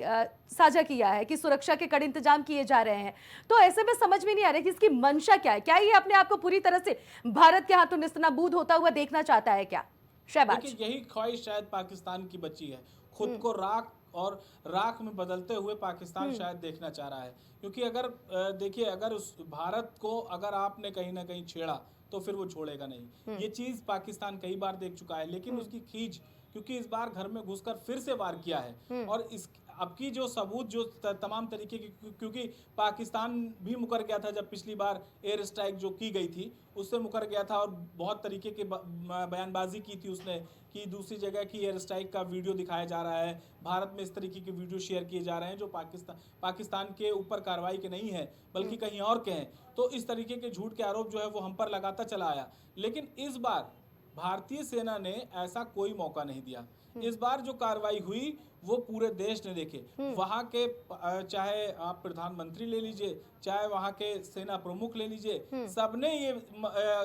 साझा किया है कि सुरक्षा के कड़े इंतजाम किए जा रहे हैं। तो ऐसे में समझ में नहीं आ रहा कि इसकी मंशा क्या है। क्या ये अपने आप को पूरी तरह से भारत के हाथों निस्तनाबूद होता हुआ देखना चाहता है क्या शहबाज? यही ख्वाहिश शायद पाकिस्तान की बची है, खुद को राख में बदलते हुए पाकिस्तान शायद देखना चाह रहा है। क्योंकि अगर देखिए, अगर उस भारत को अगर आपने कहीं ना कहीं छेड़ा तो फिर वो छोड़ेगा नहीं। ये चीज पाकिस्तान कई बार देख चुका है। लेकिन उसकी खींच, क्योंकि इस बार घर में घुसकर फिर से वार किया है और इस अब की जो सबूत जो तमाम तरीके की, क्योंकि पाकिस्तान भी मुकर गया था जब पिछली बार एयर स्ट्राइक जो की गई थी उससे मुकर गया था और बहुत तरीके की बयानबाजी की थी उसने कि दूसरी जगह की एयर स्ट्राइक का वीडियो दिखाया जा रहा है, भारत में इस तरीके के वीडियो शेयर किए जा रहे हैं जो पाकिस्तान के ऊपर कार्रवाई के नहीं है बल्कि कहीं और के हैं। तो इस तरीके के झूठ के आरोप जो है वो हम पर लगाता चला आया। लेकिन इस बार भारतीय सेना ने ऐसा कोई मौका नहीं दिया। इस बार जो कार्रवाई हुई वो पूरे देश ने देखे। वहां के चाहे आप प्रधानमंत्री ले लीजिए, चाहे वहां के सेना प्रमुख ले लीजिए, सबने ये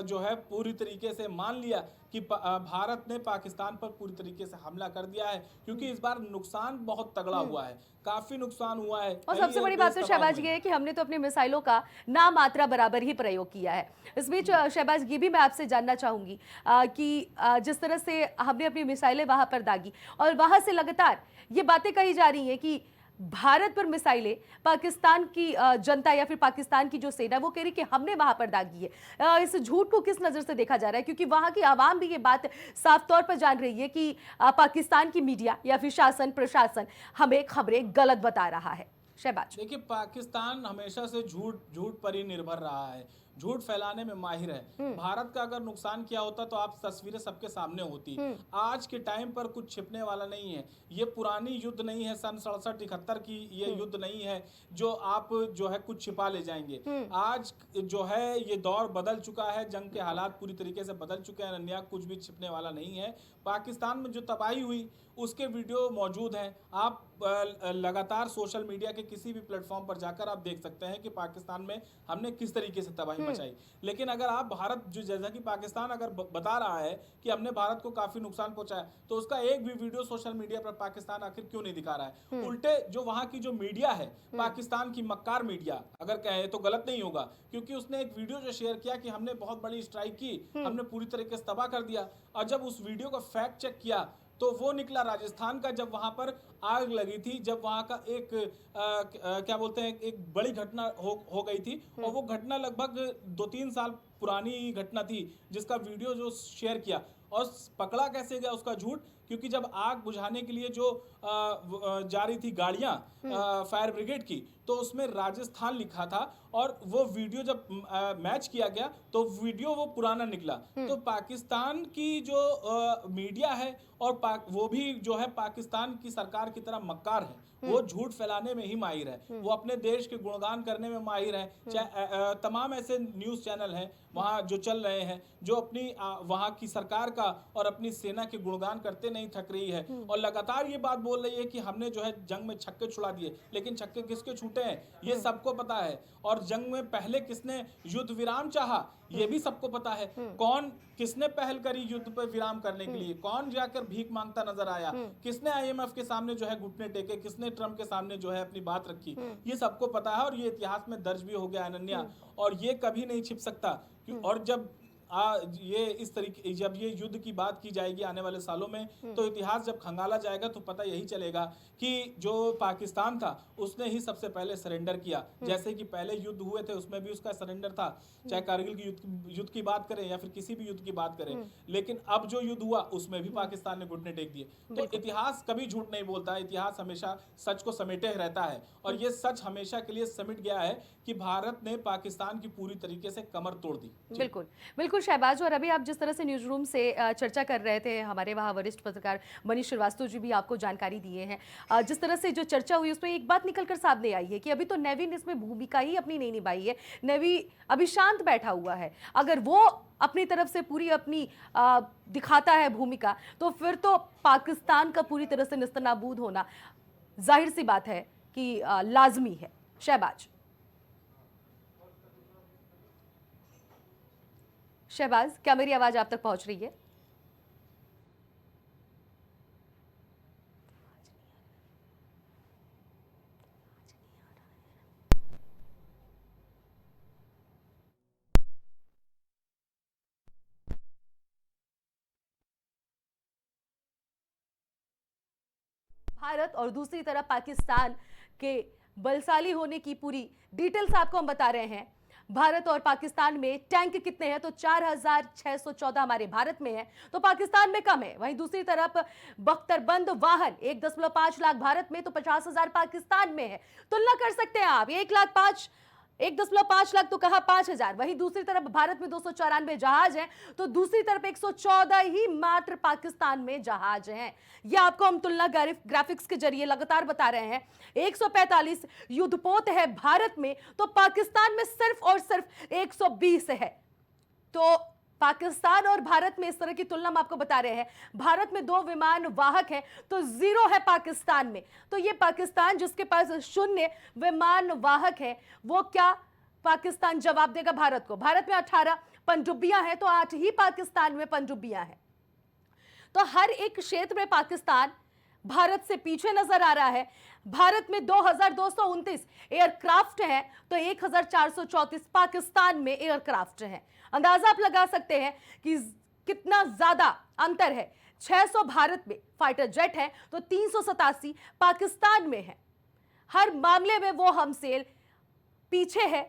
जो है पूरी तरीके से मान लिया कि भारत ने पाकिस्तान पर पूरी तरीके से हमला कर दिया है। क्योंकि इस बार नुकसान बहुत तगड़ा हुआ है, काफी नुकसान हुआ है। और सबसे बड़ी बात तो शहबाज ये है कि हमने तो अपनी मिसाइलों का ना मात्रा बराबर ही प्रयोग किया है। इस बीच शहबाज ये भी मैं आपसे जानना चाहूंगी कि जिस तरह से हमने अपनी मिसाइलें वहां पर दागी और वहां से लगातार ये बातें कही जा रही है कि भारत पर मिसाइलें पाकिस्तान की जनता या फिर पाकिस्तान की जो सेना वो कह रही कि हमने वहां पर दागी है। इस झूठ को किस नजर से देखा जा रहा है, क्योंकि वहां की आवाम भी ये बात साफ तौर पर जान रही है कि पाकिस्तान की मीडिया या फिर शासन प्रशासन हमें खबरें गलत बता रहा है। शहबाज, देखिए, पाकिस्तान हमेशा से झूठ पर ही निर्भर रहा है, झूठ फैलाने में माहिर है। भारत का अगर नुकसान किया होता तो आप तस्वीरें सबके सामने होती। आज के टाइम पर कुछ छिपने वाला नहीं है। ये पुरानी युद्ध नहीं है, सन 67-71 की ये युद्ध नहीं है जो आप जो है कुछ छिपा ले जाएंगे। आज जो है ये दौर बदल चुका है, जंग के हालात पूरी तरीके से बदल चुके हैं। अनन्या, कुछ भी छिपने वाला नहीं है। पाकिस्तान में जो तबाही हुई उसके वीडियो मौजूद हैं। आप लगातार सोशल मीडिया के किसी भी प्लेटफॉर्म पर जाकर आप देख सकते हैं कि पाकिस्तान में हमने किस तरीके से तबाही मचाई। लेकिन अगर आप भारत, जो जैसा कि पाकिस्तान अगर बता रहा है कि हमने भारत को काफी नुकसान पहुंचाया, तो उसका एक भी वीडियो सोशल मीडिया पर पाकिस्तान आखिर क्यों नहीं दिखा रहा है? उल्टे जो वहां की जो मीडिया है, पाकिस्तान की मक्कार मीडिया अगर कहे तो गलत नहीं होगा, क्योंकि उसने एक वीडियो जो शेयर किया कि हमने बहुत बड़ी स्ट्राइक की, हमने पूरी तरीके से तबाह कर दिया, और जब उस वीडियो का फैक्ट चेक किया तो वो निकला राजस्थान का, जब वहां पर आग लगी थी, जब वहां का एक क्या बोलते हैं, एक बड़ी घटना हो गई थी। और वो घटना लगभग 2-3 साल पुरानी घटना थी, जिसका वीडियो जो शेयर किया। और पकड़ा कैसे गया उसका झूठ? क्योंकि जब आग बुझाने के लिए जो जा रही थी गाड़ियां फायर ब्रिगेड की, तो उसमें राजस्थान लिखा था, और वो वीडियो जब मैच किया गया तो वीडियो वो पुराना निकला। तो पाकिस्तान की जो मीडिया है और वो भी जो है पाकिस्तान की सरकार की तरह मक्कार है। वो झूठ फैलाने में ही माहिर है, वो अपने देश के गुणगान करने में माहिर है। चाहे तमाम ऐसे न्यूज़ चैनल हैं वहाँ जो चल रहे हैं, जो अपनी वहाँ की सरकार का और अपनी सेना के गुणगान करते नहीं थक रही है, और लगातार ये बात बोल रही है कि हमने जो है जंग में छक्के छुड़ा दिए। लेकिन छक्के किसके छूटे हैं ये सबको पता है। और जंग में पहले किसने युद्ध विराम चाहा ये भी सबको पता है। कौन किसने पहल करी युद्ध पर विराम करने के लिए, कौन जाकर भीख मांगता नजर आया, किसने IMF के सामने जो है घुटने टेके, किसने ट्रम्प के सामने जो है अपनी बात रखी, ये सबको पता है। और ये इतिहास में दर्ज भी हो गया अनन्या, और ये कभी नहीं छिप सकता। और जब ये इस तरीके, जब ये युद्ध की बात की जाएगी आने वाले सालों में, तो इतिहास जब खंगाला जाएगा तो पता यही चलेगा कि जो पाकिस्तान था उसने ही सबसे पहले सरेंडर किया। जैसे कि पहले युद्ध हुए थे उसमें भी उसका सरेंडर था, चाहे कारगिल की युद्ध की बात करें या फिर किसी भी युद्ध की बात करें। लेकिन अब जो युद्ध हुआ उसमें भी पाकिस्तान ने घुटने टेक दिए। तो इतिहास कभी झूठ नहीं बोलता, इतिहास हमेशा सच को समेटे रहता है, और ये सच हमेशा के लिए समिट गया है कि भारत ने पाकिस्तान की पूरी तरीके से कमर तोड़ दी। बिल्कुल बिल्कुल शहबाज, और अभी आप जिस तरह से न्यूज रूम से चर्चा कर रहे थे, हमारे वहाँ वरिष्ठ पत्रकार मनीष श्रीवास्तव जी भी आपको जानकारी दिए हैं। जिस तरह से जो चर्चा हुई उसमें एक बात निकल कर सामने आई है कि अभी तो नेवी ने इसमें भूमिका ही अपनी नहीं निभाई है। नेवी अभी शांत बैठा हुआ है। अगर वो अपनी तरफ से पूरी अपनी दिखाता है भूमिका, तो फिर तो पाकिस्तान का पूरी तरह से निस्तनाबूद होना जाहिर सी बात है कि लाजमी है। शहबाज, शहबाज, क्या मेरी आवाज आप तक पहुंच रही है? भारत और दूसरी तरफ पाकिस्तान के बलशाली होने की पूरी डिटेल्स आपको हम बता रहे हैं। भारत और पाकिस्तान में टैंक कितने हैं, तो 4614 हमारे भारत में है, तो पाकिस्तान में कम है। वहीं दूसरी तरफ बख्तरबंद वाहन 1.5 लाख भारत में, तो 50,000 पाकिस्तान में है। तुलना कर सकते हैं आप, 1.5 लाख तो कहा 5,000। वहीं दूसरी तरफ भारत में 294 जहाज हैं, तो दूसरी तरफ 114 ही मात्र पाकिस्तान में जहाज हैं। ये आपको हम तुलना ग्राफिक्स के जरिए लगातार बता रहे हैं। 145 युद्धपोत है भारत में, तो पाकिस्तान में सिर्फ और सिर्फ 120 है। तो पाकिस्तान और भारत में इस तरह की तुलना हम आपको बता रहे हैं। भारत में 2 विमान वाहक हैं, तो 0 है पाकिस्तान में। तो ये पाकिस्तान जिसके पास 0 विमान वाहक है, वो क्या पाकिस्तान जवाब देगा भारत को? भारत में 18 पनडुब्बियां हैं, तो 8 ही पाकिस्तान में पनडुब्बियां हैं। तो हर एक क्षेत्र में पाकिस्तान भारत से पीछे नजर आ रहा है। भारत में 2229 एयरक्राफ्ट हैं, तो 1434 पाकिस्तान में एयरक्राफ्ट हैं। अंदाजा आप लगा सकते हैं कि कितना ज्यादा अंतर है। 600 भारत में फाइटर जेट है, तो 387 पाकिस्तान में है। हर मामले में वो हमसे पीछे है,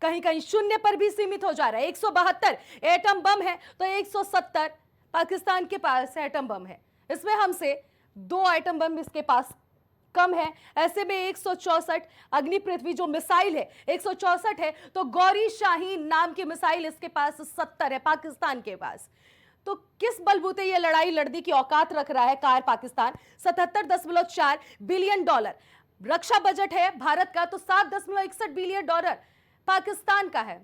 कहीं कहीं शून्य पर भी सीमित हो जा रहा है। 172 एटम बम है तो 170 पाकिस्तान के पास एटम बम है, इसमें हमसे 2 एटम बम इसके पास कम है। ऐसे में 164 अग्नि पृथ्वी जो मिसाइल है 164 है, तो गौरी शाहीन नाम की मिसाइल इसके पास 70 है पाकिस्तान के पास। तो किस बलबूते ये लड़ाई लड़ने की औकात रख रहा है कार पाकिस्तान। 77.4 बिलियन डॉलर रक्षा बजट है भारत का, तो 7.61 बिलियन डॉलर पाकिस्तान का है।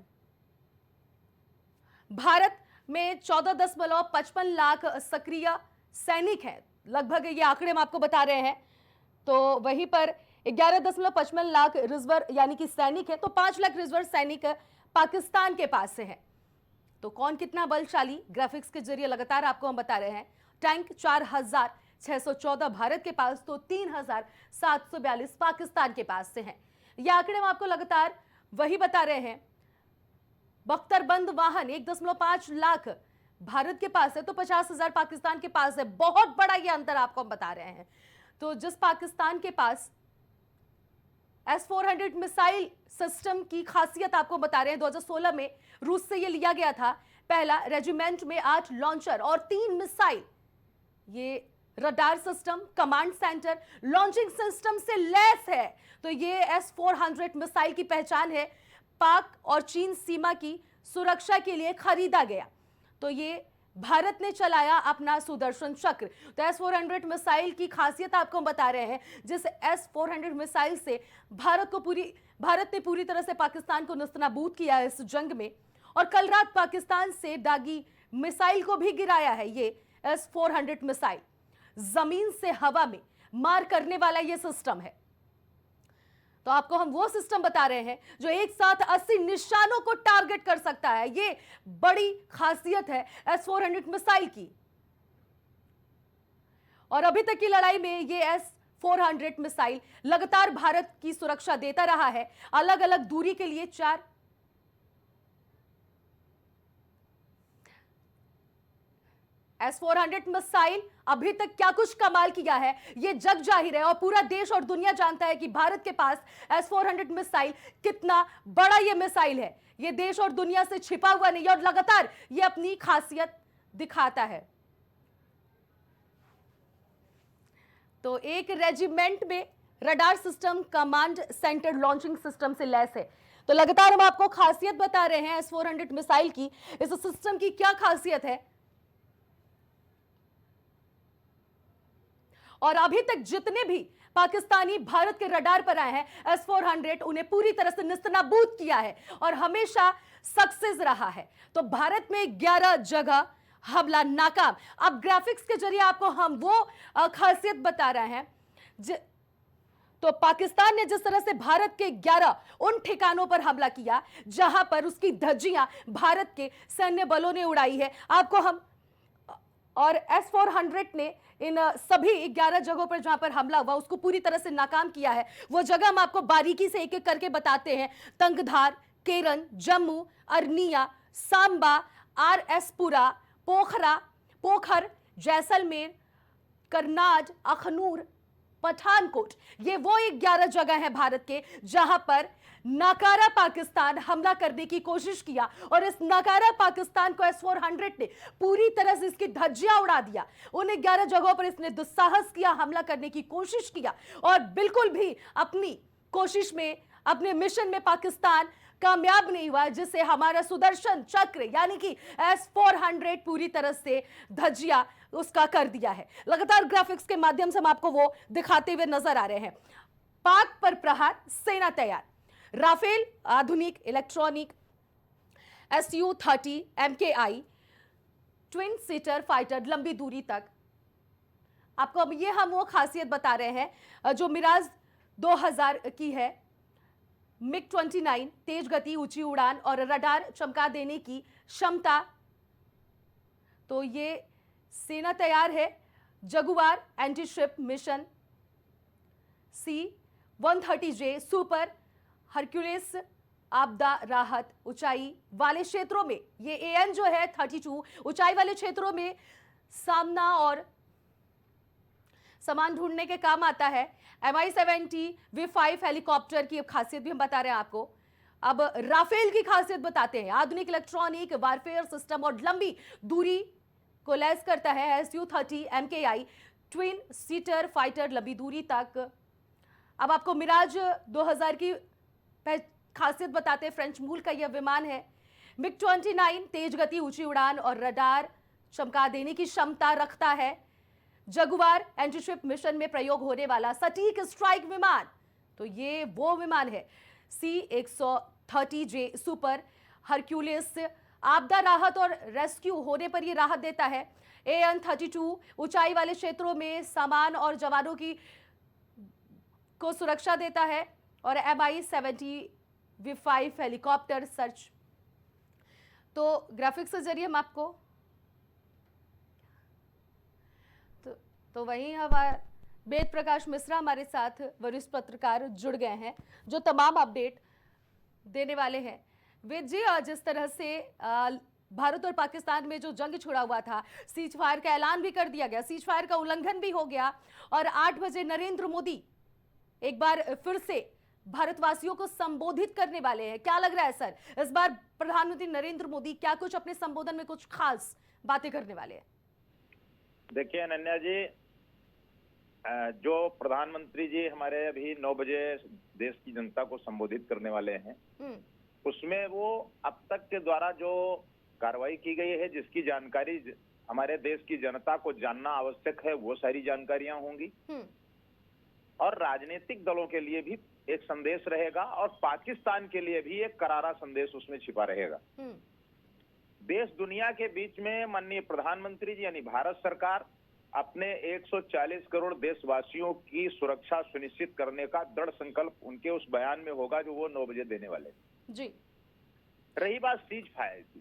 भारत में 14.55 लाख सक्रिय सैनिक हैं, लगभग ये आंकड़े हम आपको बता रहे हैं। तो वहीं पर 11.55 लाख रिजर्व यानी कि सैनिक है, तो 5 लाख रिजर्व सैनिक पाकिस्तान के पास से है। तो कौन कितना बलशाली, ग्राफिक्स के जरिए लगातार आपको हम बता रहे हैं। टैंक 4,614 भारत के पास, तो 3,742 पाकिस्तान के पास से हैं। ये आंकड़े हम आपको लगातार वही बता रहे हैं। बख्तरबंद वाहन 1.5 लाख भारत के पास है, तो 50,000 पाकिस्तान के पास है। बहुत बड़ा ये अंतर आपको हम बता रहे हैं। तो जिस पाकिस्तान के पास S-400 मिसाइल सिस्टम की खासियत आपको बता रहे हैं, 2016 में रूस से ये लिया गया था। पहला रेजिमेंट में 8 लॉन्चर और 3 मिसाइल, ये radar system, command centre, launching system से लैस है। तो ये S-400 मिसाइल की पहचान है। पाक और चीन सीमा की सुरक्षा के लिए खरीदा गया। तो ये भारत ने चलाया अपना सुदर्शन चक्र। तो S-400 मिसाइल की खासियत आपको हम बता रहे हैं, जिस S-400 मिसाइल से भारत ने पूरी तरह से पाकिस्तान को नस्तनाबूद किया है इस जंग में। और कल रात पाकिस्तान से दागी मिसाइल को भी गिराया है। ये S-400 मिसाइल जमीन से हवा में मार करने वाला ये सिस्टम है। तो आपको हम वो सिस्टम बता रहे हैं जो एक साथ 80 निशानों को टारगेट कर सकता है। ये बड़ी खासियत है S-400 मिसाइल की। और अभी तक की लड़ाई में ये S-400 मिसाइल लगातार भारत की सुरक्षा देता रहा है। अलग अलग दूरी के लिए 4 S-400 मिसाइल अभी तक क्या कुछ कमाल किया है ये जग जाहिर है, और पूरा देश और दुनिया जानता है कि भारत के पास S-400 मिसाइल कितना बड़ा ये मिसाइल है। ये देश और दुनिया से छिपा हुआ नहीं है और लगातार ये अपनी खासियत दिखाता है। तो एक रेजिमेंट में radar system, command centre, launching system से लैस है। तो लगातार हम आपको खासियत बता रहे हैं S-400 मिसाइल की। इस सिस्टम की क्या खासियत है, और अभी तक जितने भी पाकिस्तानी भारत के रडार पर आए हैं S-400 उन्हें पूरी तरह से निस्तनाबूद किया है और हमेशा सक्सेस रहा है। तो भारत में 11 जगह हमला नाकाम। अब ग्राफिक्स के जरिए आपको हम वो खासियत बता रहे हैं। तो पाकिस्तान ने जिस तरह से भारत के 11 उन ठिकानों पर हमला किया जहां पर उसकी धज्जियां भारत के सैन्य बलों ने उड़ाई है, आपको हम, और S-400 ने इन सभी 11 जगहों पर जहां पर हमला हुआ उसको पूरी तरह से नाकाम किया है। वो जगह हम आपको बारीकी से एक एक करके बताते हैं। तंगधार, केरन, जम्मू, अरनिया, सांबा, RS-पुरा, पोखर, जैसलमेर, करनाज, अखनूर, पठानकोट, ये वो 11 जगह है भारत के जहां पर नाकारा पाकिस्तान हमला करने की कोशिश किया, और इस नाकारा पाकिस्तान को S-400 ने पूरी तरह से इसकी धज्जियां उड़ा दिया। उन 11 जगहों पर इसने दुस्साहस किया, हमला करने की कोशिश किया, और बिल्कुल भी अपनी कोशिश में, अपने मिशन में पाकिस्तान कामयाब नहीं हुआ, जिससे हमारा सुदर्शन चक्र यानी कि S-400 पूरी तरह से धज्जियां उसका कर दिया है। लगातार ग्राफिक्स के माध्यम से हम आपको वो दिखाते हुए नजर आ रहे हैं। पाक पर प्रहार, सेना तैयार। राफेल आधुनिक electronic Su-30 MKI twin seater fighter लंबी दूरी तक। आपको अब ये हम वो खासियत बता रहे हैं जो मिराज 2000 की है। MiG-29 तेज गति, ऊंची उड़ान और रडार चमका देने की क्षमता। तो ये सेना तैयार है। Jaguar anti ship mission, C-130J super, Hercules आपदा राहत, ऊंचाई वाले क्षेत्रों में ये AN जो है 32 ऊंचाई वाले क्षेत्रों में सामना और सामान ढूंढने के काम आता है। MI-70 V5 हेलीकॉप्टर की अब खासियत भी हम बता रहे हैं आपको। अब राफेल की खासियत बताते हैं। आधुनिक इलेक्ट्रॉनिक वारफेयर सिस्टम और लंबी दूरी को लैस करता है। Su-30 MKI twin seater fighter लंबी दूरी तक। अब आपको मिराज 2000 की खासियत बताते हैं। फ्रेंच मूल का यह विमान है। MiG-29 तेज गति, ऊंची उड़ान और रडार चमका देने की क्षमता रखता है। जगुआर एंटीशिप मिशन में प्रयोग होने वाला सटीक स्ट्राइक विमान, तो ये वो विमान है। C-130J सुपर हरक्यूलिस आपदा राहत और रेस्क्यू होने पर ये राहत देता है। AN-32 ऊंचाई वाले क्षेत्रों में सामान और जवानों की को सुरक्षा देता है। और MI-70 V5 हेलीकॉप्टर सर्च। तो ग्राफिक्स के जरिए हम आपको तो वहीं हमारे वेद प्रकाश मिश्रा हमारे साथ वरिष्ठ पत्रकार जुड़ गए हैं जो तमाम अपडेट देने वाले हैं। वेद जी, जिस तरह से भारत और पाकिस्तान में जो जंग छिड़ा हुआ था, सीज फायर का ऐलान भी कर दिया गया, सीज फायर का उल्लंघन भी हो गया और 8 बजे नरेंद्र मोदी एक बार फिर से भारतवासियों को संबोधित करने वाले हैं। क्या लग रहा है सर, इस बार प्रधानमंत्री नरेंद्र मोदी क्या कुछ अपने संबोधन में कुछ खास बातें करने वाले हैं? देखिए अनन्या जी, जो प्रधानमंत्री जी हमारे अभी 9 बजे देश की जनता को संबोधित करने वाले हैं, उसमें वो अब तक के द्वारा जो कार्रवाई की गई है, जिसकी जानकारी हमारे देश की जनता को जानना आवश्यक है, वो सारी जानकारियां होंगी। और राजनीतिक दलों के लिए भी एक संदेश रहेगा और पाकिस्तान के लिए भी एक करारा संदेश उसमें छिपा रहेगा। देश दुनिया के बीच में माननीय प्रधानमंत्री जी यानी भारत सरकार अपने 140 करोड़ देशवासियों की सुरक्षा सुनिश्चित करने का दृढ़ संकल्प उनके उस बयान में होगा जो वो 9 बजे देने वाले जी। रही बात सीज फायर की,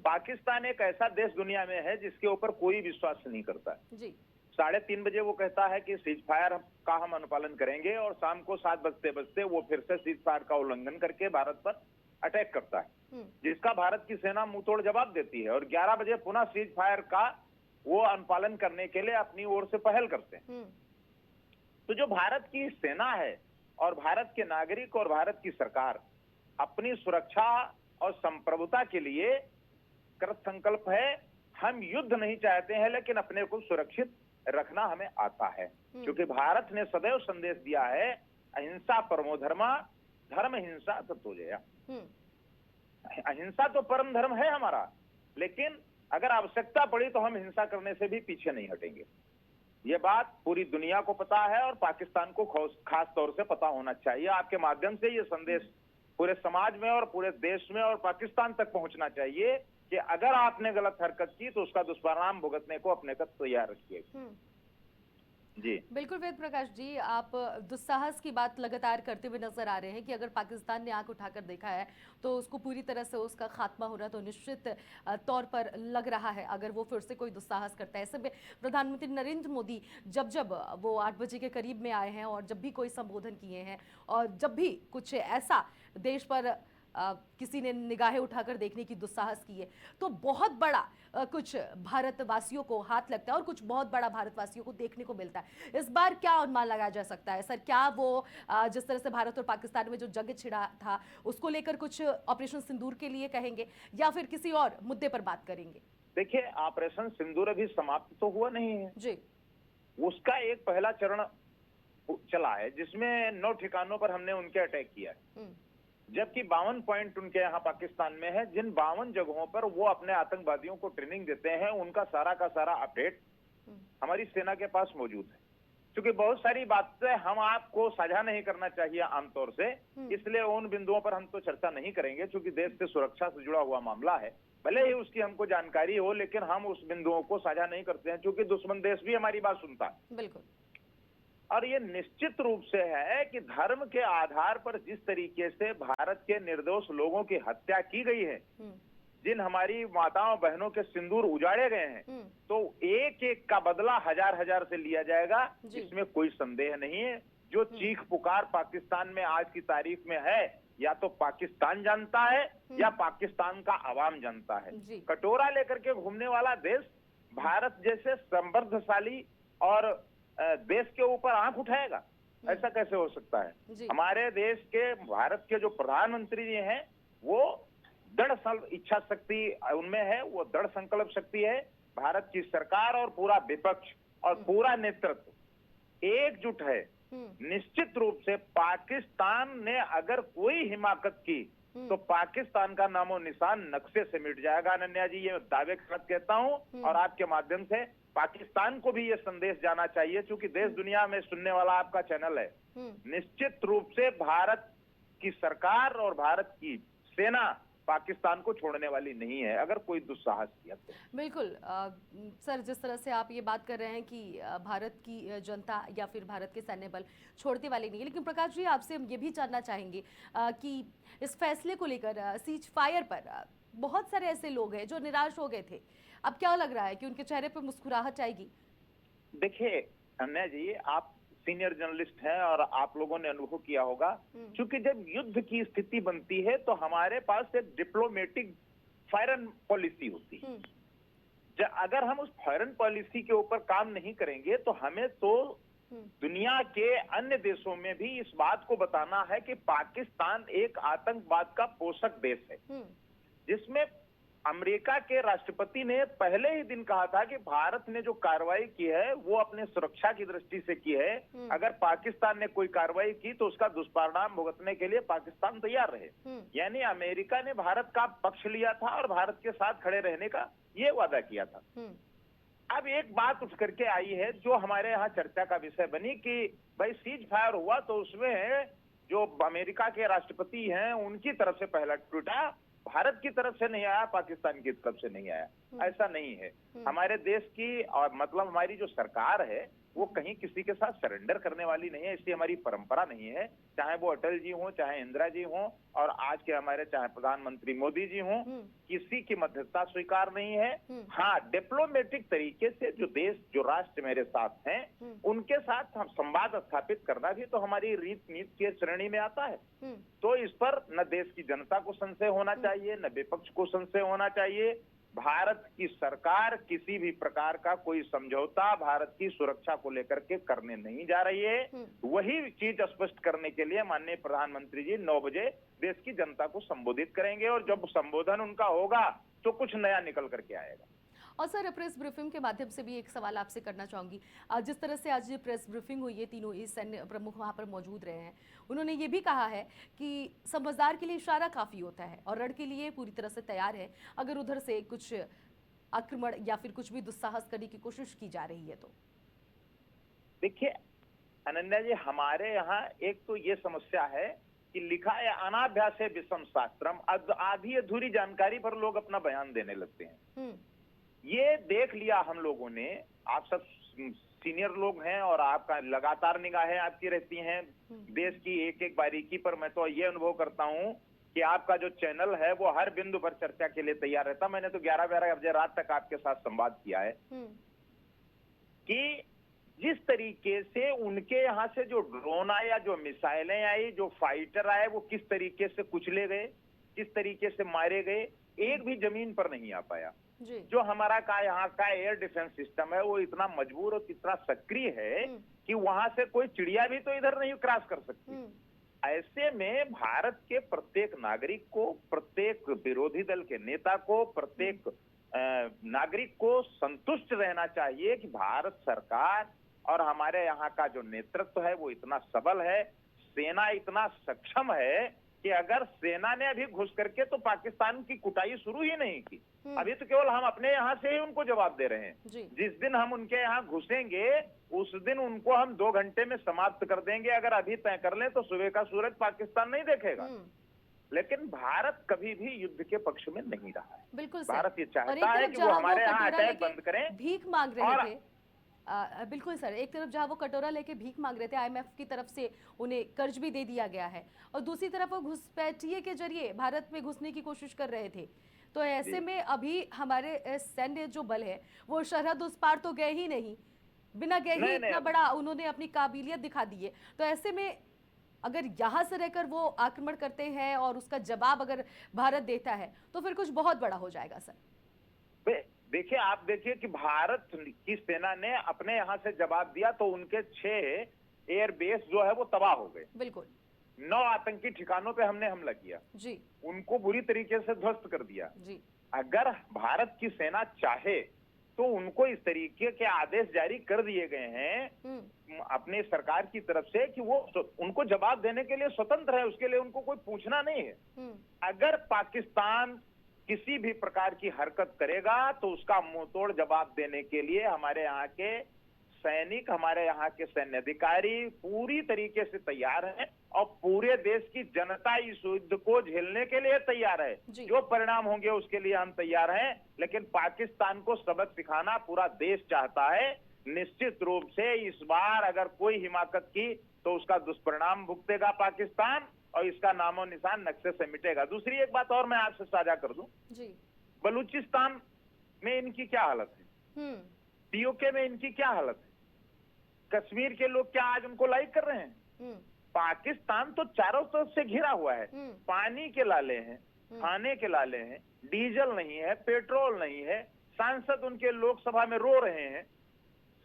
पाकिस्तान एक ऐसा देश दुनिया में है जिसके ऊपर कोई विश्वास नहीं करता है जी। 3:30 बजे वो कहता है कि सीज फायर का हम अनुपालन करेंगे और शाम को 7 बजते बजते वो फिर से सीज फायर का उल्लंघन करके भारत पर अटैक करता है, जिसका भारत की सेना मुंहतोड़ जवाब देती है और 11 बजे पुनः सीज फायर का वो अनुपालन करने के लिए अपनी ओर से पहल करते हैं। तो जो भारत की सेना है और भारत के नागरिक और भारत की सरकार अपनी सुरक्षा और संप्रभुता के लिए कृत संकल्प है। हम युद्ध नहीं चाहते हैं, लेकिन अपने को सुरक्षित रखना हमें आता है, क्योंकि भारत ने सदैव संदेश दिया है अहिंसा परमो धर्मा, धर्म हिंसा तत्वजया। अहिंसा तो परम धर्म है हमारा, लेकिन अगर आवश्यकता पड़ी तो हम हिंसा करने से भी पीछे नहीं हटेंगे। ये बात पूरी दुनिया को पता है और पाकिस्तान को खास तौर से पता होना चाहिए। आपके माध्यम से ये संदेश पूरे समाज में और पूरे देश में और पाकिस्तान तक पहुंचना चाहिए कि अगर आपने गलत हरकत की तो उसका दुष्परिणाम भुगतने को अपने को तैयार रखिए। जी बिल्कुल वेद प्रकाश जी, आप दुस्साहस की बात लगातार करते हुए नजर आ रहे हैं कि अगर पाकिस्तान ने आंख उठाकर देखा है तो उसको पूरी तरह से उसका खात्मा होना तो निश्चित तौर पर लग रहा है अगर वो फिर से कोई दुस्साहस करता है। ऐसे में प्रधानमंत्री नरेंद्र मोदी जब वो 8 बजे के करीब में आए हैं और जब भी कोई संबोधन किए हैं और जब भी कुछ ऐसा देश पर किसी ने निगाहें उठाकर देखने की दुस्साहस की है तो बहुत बड़ा कुछ भारतवासियों को हाथ लगता है और कुछ बहुत बड़ा भारतवासियों को देखने को मिलता है। इस बार क्या अनुमान लगाया जा सकता है सर? क्या वो जिस तरह से भारत और पाकिस्तान में जो जंग छिड़ा था उसको लेकर कुछ ऑपरेशन सिंदूर के लिए कहेंगे या फिर किसी और मुद्दे पर बात करेंगे? देखिए, ऑपरेशन सिंदूर अभी समाप्त तो हुआ नहीं है जी। उसका एक पहला चरण चला है जिसमें 9 ठिकानों पर हमने उनके अटैक किया है, जबकि 52 पॉइंट उनके यहाँ पाकिस्तान में है। जिन 52 जगहों पर वो अपने आतंकवादियों को ट्रेनिंग देते हैं उनका सारा का सारा अपडेट हमारी सेना के पास मौजूद है। क्योंकि बहुत सारी बातें हम आपको साझा नहीं करना चाहिए आमतौर से, इसलिए उन बिंदुओं पर हम तो चर्चा नहीं करेंगे, क्योंकि देश से सुरक्षा से जुड़ा हुआ मामला है। भले ही उसकी हमको जानकारी हो, लेकिन हम उस बिंदुओं को साझा नहीं करते हैं, क्योंकि दुश्मन देश भी हमारी बात सुनता है। बिल्कुल। और ये निश्चित रूप से है कि धर्म के आधार पर जिस तरीके से भारत के निर्दोष लोगों की हत्या की गई है, जिन हमारी माताओं बहनों के सिंदूर उजाड़े गए हैं, तो एक एक का बदला हजार से लिया जाएगा, इसमें कोई संदेह नहीं है। जो चीख पुकार पाकिस्तान में आज की तारीख में है, या तो पाकिस्तान जानता है या पाकिस्तान का अवाम जानता है। कटोरा लेकर के घूमने वाला देश भारत जैसे समृद्धशाली और देश के ऊपर आंख उठाएगा? ऐसा कैसे हो सकता है? जी। हमारे देश के, भारत के जो प्रधानमंत्री जी हैं, वो दृढ़ इच्छा शक्ति उनमें है, वो दृढ़ संकल्प शक्ति है। भारत की सरकार और पूरा विपक्ष और पूरा नेतृत्व एकजुट है। निश्चित रूप से पाकिस्तान ने अगर कोई हिमाकत की तो पाकिस्तान का नामो निशान नक्शे से मिट जाएगा। अनन्या जी, ये दावे के साथ कहता हूं और आपके माध्यम से पाकिस्तान को भी ये संदेश जाना चाहिए, क्योंकि देश दुनिया में सुनने वाला आपका चैनल है। निश्चित रूप से भारत की सरकार और भारत की सेना पाकिस्तान को छोड़ने वाली नहीं है, अगर कोई दुस्साहस किया तो। बिल्कुल सर, जिस तरह से आप ये बात कर रहे हैं कि भारत की जनता या फिर भारत के सैन्य बल छोड़ने वाले नहीं है, लेकिन प्रकाश जी आपसे हम ये भी जानना चाहेंगे कि इस फैसले को लेकर सीज फायर पर बहुत सारे ऐसे लोग हैं जो निराश हो गए थे। अब क्या लग रहा है कि उनके चेहरे पर मुस्कुराहट आएगी? देखिए अनन्या जी, आप सीनियर जर्नलिस्ट हैं और आप लोगों ने अनुभव किया होगा, क्योंकि जब युद्ध की स्थिति बनती है तो हमारे पास एक डिप्लोमेटिक फॉरेन पॉलिसी होती है। अगर हम उस फॉरेन पॉलिसी के ऊपर काम नहीं करेंगे तो हमें तो दुनिया के अन्य देशों में भी इस बात को बताना है कि पाकिस्तान एक आतंकवाद का पोषक देश है, जिसमें अमेरिका के राष्ट्रपति ने पहले ही दिन कहा था कि भारत ने जो कार्रवाई की है वो अपने सुरक्षा की दृष्टि से की है। अगर पाकिस्तान ने कोई कार्रवाई की तो उसका दुष्परिणाम भुगतने के लिए पाकिस्तान तैयार रहे। यानी अमेरिका ने भारत का पक्ष लिया था और भारत के साथ खड़े रहने का ये वादा किया था। अब एक बात उठ करके आई है जो हमारे यहाँ चर्चा का विषय बनी कि भाई सीज फायर हुआ तो उसमें जो अमेरिका के राष्ट्रपति हैं उनकी तरफ से पहला ट्वीट आया, भारत की तरफ से नहीं आया, पाकिस्तान की तरफ से नहीं आया। ऐसा नहीं है। हमारे देश की और मतलब हमारी जो सरकार है वो कहीं किसी के साथ सरेंडर करने वाली नहीं है, इसलिए हमारी परंपरा नहीं है। चाहे वो अटल जी हों, चाहे इंदिरा जी हों और आज के हमारे चाहे प्रधानमंत्री मोदी जी हों, किसी की मध्यस्थता स्वीकार नहीं है। हाँ, डिप्लोमेटिक तरीके से जो देश, जो राष्ट्र मेरे साथ हैं उनके साथ हम संवाद स्थापित करना भी तो हमारी रीत नीति के श्रेणी में आता है। तो इस पर न देश की जनता को संशय होना चाहिए, न विपक्ष को संशय होना चाहिए। भारत की सरकार किसी भी प्रकार का कोई समझौता भारत की सुरक्षा को लेकर के करने नहीं जा रही है। वही चीज स्पष्ट करने के लिए माननीय प्रधानमंत्री जी 9 बजे देश की जनता को संबोधित करेंगे और जब संबोधन उनका होगा तो कुछ नया निकल करके आएगा। और सर, प्रेस ब्रीफिंग के माध्यम से भी एक सवाल आपसे करना चाहूंगी। जिस तरह से आज ये प्रेस ब्रीफिंग हुई है, तीनों ही सैन्य प्रमुख वहां पर मौजूद रहे हैं, उन्होंने ये भी कहा है कि समझदार के लिए इशारा काफी होता है और रण के लिए पूरी तरह से तैयार है अगर उधर से कुछ आक्रमण या फिर कुछ भी दुस्साहस करने की कोशिश की जा रही है तो। देखिए अनन्या जी, हमारे यहाँ एक तो ये समस्या है कि लिखा है अनाभ्यास है विषम शास्त्रम, आधी अधूरी जानकारी पर लोग अपना बयान देने लगते हैं। ये देख लिया हम लोगों ने, आप सब सीनियर लोग हैं और आपका लगातार निगाहें आपकी रहती हैं देश की एक एक बारीकी पर। मैं तो ये अनुभव करता हूं कि आपका जो चैनल है वो हर बिंदु पर चर्चा के लिए तैयार रहता। मैंने तो 11-12 बजे रात तक आपके साथ संवाद किया है कि जिस तरीके से उनके यहाँ से जो ड्रोन आया, जो मिसाइलें आई, जो फाइटर आए, वो किस तरीके से कुचले गए, किस तरीके से मारे गए, एक भी जमीन पर नहीं आ पाया। जो हमारा यहाँ का एयर डिफेंस सिस्टम है वो इतना मजबूर और इतना सक्रिय है कि वहां से कोई चिड़िया भी तो इधर नहीं क्रॉस कर सकती। ऐसे में भारत के प्रत्येक नागरिक को, प्रत्येक विरोधी दल के नेता को, प्रत्येक नागरिक को संतुष्ट रहना चाहिए कि भारत सरकार और हमारे यहाँ का जो नेतृत्व है वो इतना सबल है, सेना इतना सक्षम है कि अगर सेना ने अभी घुस करके तो पाकिस्तान की कुटाई शुरू ही नहीं की, अभी तो केवल हम अपने यहाँ से ही उनको जवाब दे रहे हैं। जिस दिन हम उनके यहाँ घुसेंगे उस दिन उनको हम 2 घंटे में समाप्त कर देंगे। अगर अभी तय कर लें तो सुबह का सूरज पाकिस्तान नहीं देखेगा। लेकिन भारत कभी भी युद्ध के पक्ष में नहीं रहा है। बिल्कुल भारत ये चाहता है कि वो हमारे यहाँ अटैक बंद करें। भीख मांग रहे थे बिल्कुल सर, एक तरफ जहां वो कटोरा लेके भीख मांग रहे थे, IMF की तरफ से उन्हें कर्ज भी दे दिया गया है और दूसरी तरफ वो घुसपैठिए के जरिए भारत में घुसने की कोशिश कर रहे थे। तो ऐसे में अभी हमारे सैन्य जो बल है वो सरहद उस पार तो गए ही नहीं, बिना गए ही इतना बड़ा उन्होंने अपनी काबिलियत दिखा दी है। तो ऐसे में अगर यहाँ से रहकर वो आक्रमण करते हैं और उसका जवाब अगर भारत देता है तो फिर कुछ बहुत बड़ा हो जाएगा सर। देखिए, आप देखिए कि भारत की सेना ने अपने यहाँ से जवाब दिया तो उनके 6 एयरबेस जो है वो तबाह हो गए। बिल्कुल 9 आतंकी ठिकानों पे हमने हमला किया, जी उनको बुरी तरीके से ध्वस्त कर दिया। जी अगर भारत की सेना चाहे तो उनको इस तरीके के आदेश जारी कर दिए गए हैं अपनी सरकार की तरफ से कि वो उनको जवाब देने के लिए स्वतंत्र है, उसके लिए उनको कोई पूछना नहीं है। अगर पाकिस्तान किसी भी प्रकार की हरकत करेगा तो उसका मुंहतोड़ जवाब देने के लिए हमारे यहाँ के सैनिक, हमारे यहाँ के सैन्य अधिकारी पूरी तरीके से तैयार हैं और पूरे देश की जनता इस युद्ध को झेलने के लिए तैयार है। जी। जो परिणाम होंगे उसके लिए हम तैयार हैं, लेकिन पाकिस्तान को सबक सिखाना पूरा देश चाहता है। निश्चित रूप से इस बार अगर कोई हिमाकत की तो उसका दुष्परिणाम भुगतेगा पाकिस्तान और इसका नामो निशान नक्शे से मिटेगा। दूसरी एक बात और मैं आपसे साझा कर दूं, जी बलूचिस्तान में इनकी क्या हालत है, पीओके में इनकी क्या हालत है, कश्मीर के लोग क्या आज उनको लाइक कर रहे हैं? पाकिस्तान तो चारों तरफ से घिरा हुआ है, पानी के लाले हैं, खाने के लाले हैं, डीजल नहीं है, पेट्रोल नहीं है, सांसद उनके लोकसभा में रो रहे हैं,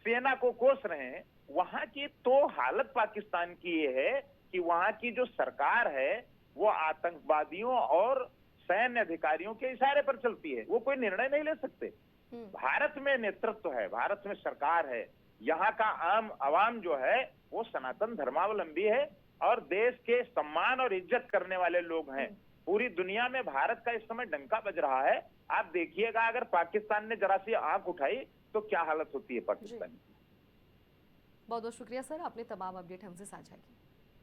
सेना को कोस रहे हैं। वहां की तो हालत पाकिस्तान की ये है कि वहां की जो सरकार है वो आतंकवादियों और सैन्य अधिकारियों के इशारे पर चलती है, वो कोई निर्णय नहीं ले सकते। भारत में नेतृत्व है, भारत में सरकार है, यहाँ का आम आवाम जो है वो सनातन धर्मावलंबी है और देश के सम्मान और इज्जत करने वाले लोग हैं। पूरी दुनिया में भारत का इस समय डंका बज रहा है। आप देखिएगा अगर पाकिस्तान ने जरा सी आंख उठाई तो क्या हालत होती है पाकिस्तान की। बहुत बहुत शुक्रिया सर, आपने तमाम अपडेट हमसे साझा की।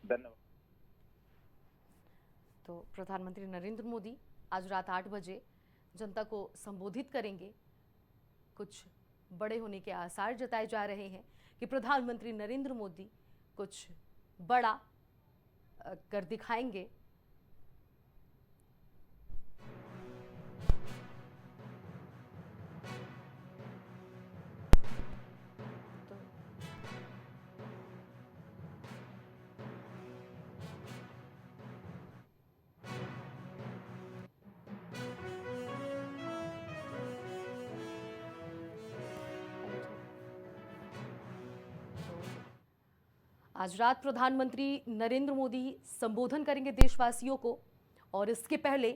धन्यवाद। तो प्रधानमंत्री नरेंद्र मोदी आज रात 8 बजे जनता को संबोधित करेंगे। कुछ बड़े होने के आसार जताए जा रहे हैं कि प्रधानमंत्री नरेंद्र मोदी कुछ बड़ा कर दिखाएंगे। तो आज रात प्रधानमंत्री नरेंद्र मोदी संबोधन करेंगे देशवासियों को और इसके पहले